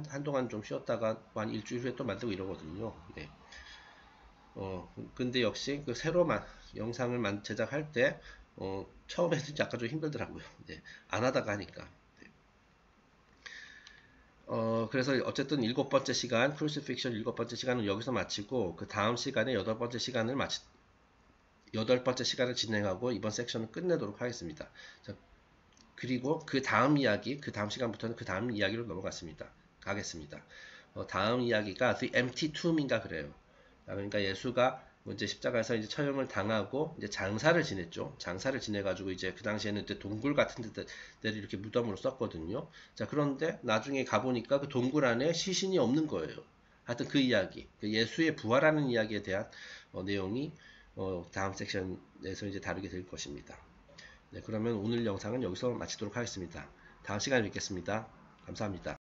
한동안 좀 쉬었다가 한 일주일 후에 또 만들고 이러거든요. 네. 근데 역시 새로 영상을 제작할 때, 처음에는 약간 좀 힘들더라고요. 네. 안 하다가 하니까. 네. 그래서 어쨌든 7번째 시간, 크루시픽션 7번째 시간은 여기서 마치고, 그 다음 시간에 8번째 시간을 진행하고, 이번 섹션을 끝내도록 하겠습니다. 자, 그리고 그 다음 이야기, 그 다음 시간부터는 그 다음 이야기로 가겠습니다. 다음 이야기가 The Empty Tomb인가 그래요. 그러니까 예수가 이제 십자가에서 이제 처형을 당하고 이제 장사를 지냈죠. 장사를 지내가지고 이제 그 당시에는 이제 동굴 같은 데를 이렇게 무덤으로 썼거든요. 자, 그런데 나중에 가보니까 그 동굴 안에 시신이 없는 거예요. 하여튼 그 이야기, 그 예수의 부활하는 이야기에 대한 내용이 다음 섹션에서 이제 다루게 될 것입니다. 네, 그러면 오늘 영상은 여기서 마치도록 하겠습니다. 다음 시간에 뵙겠습니다. 감사합니다.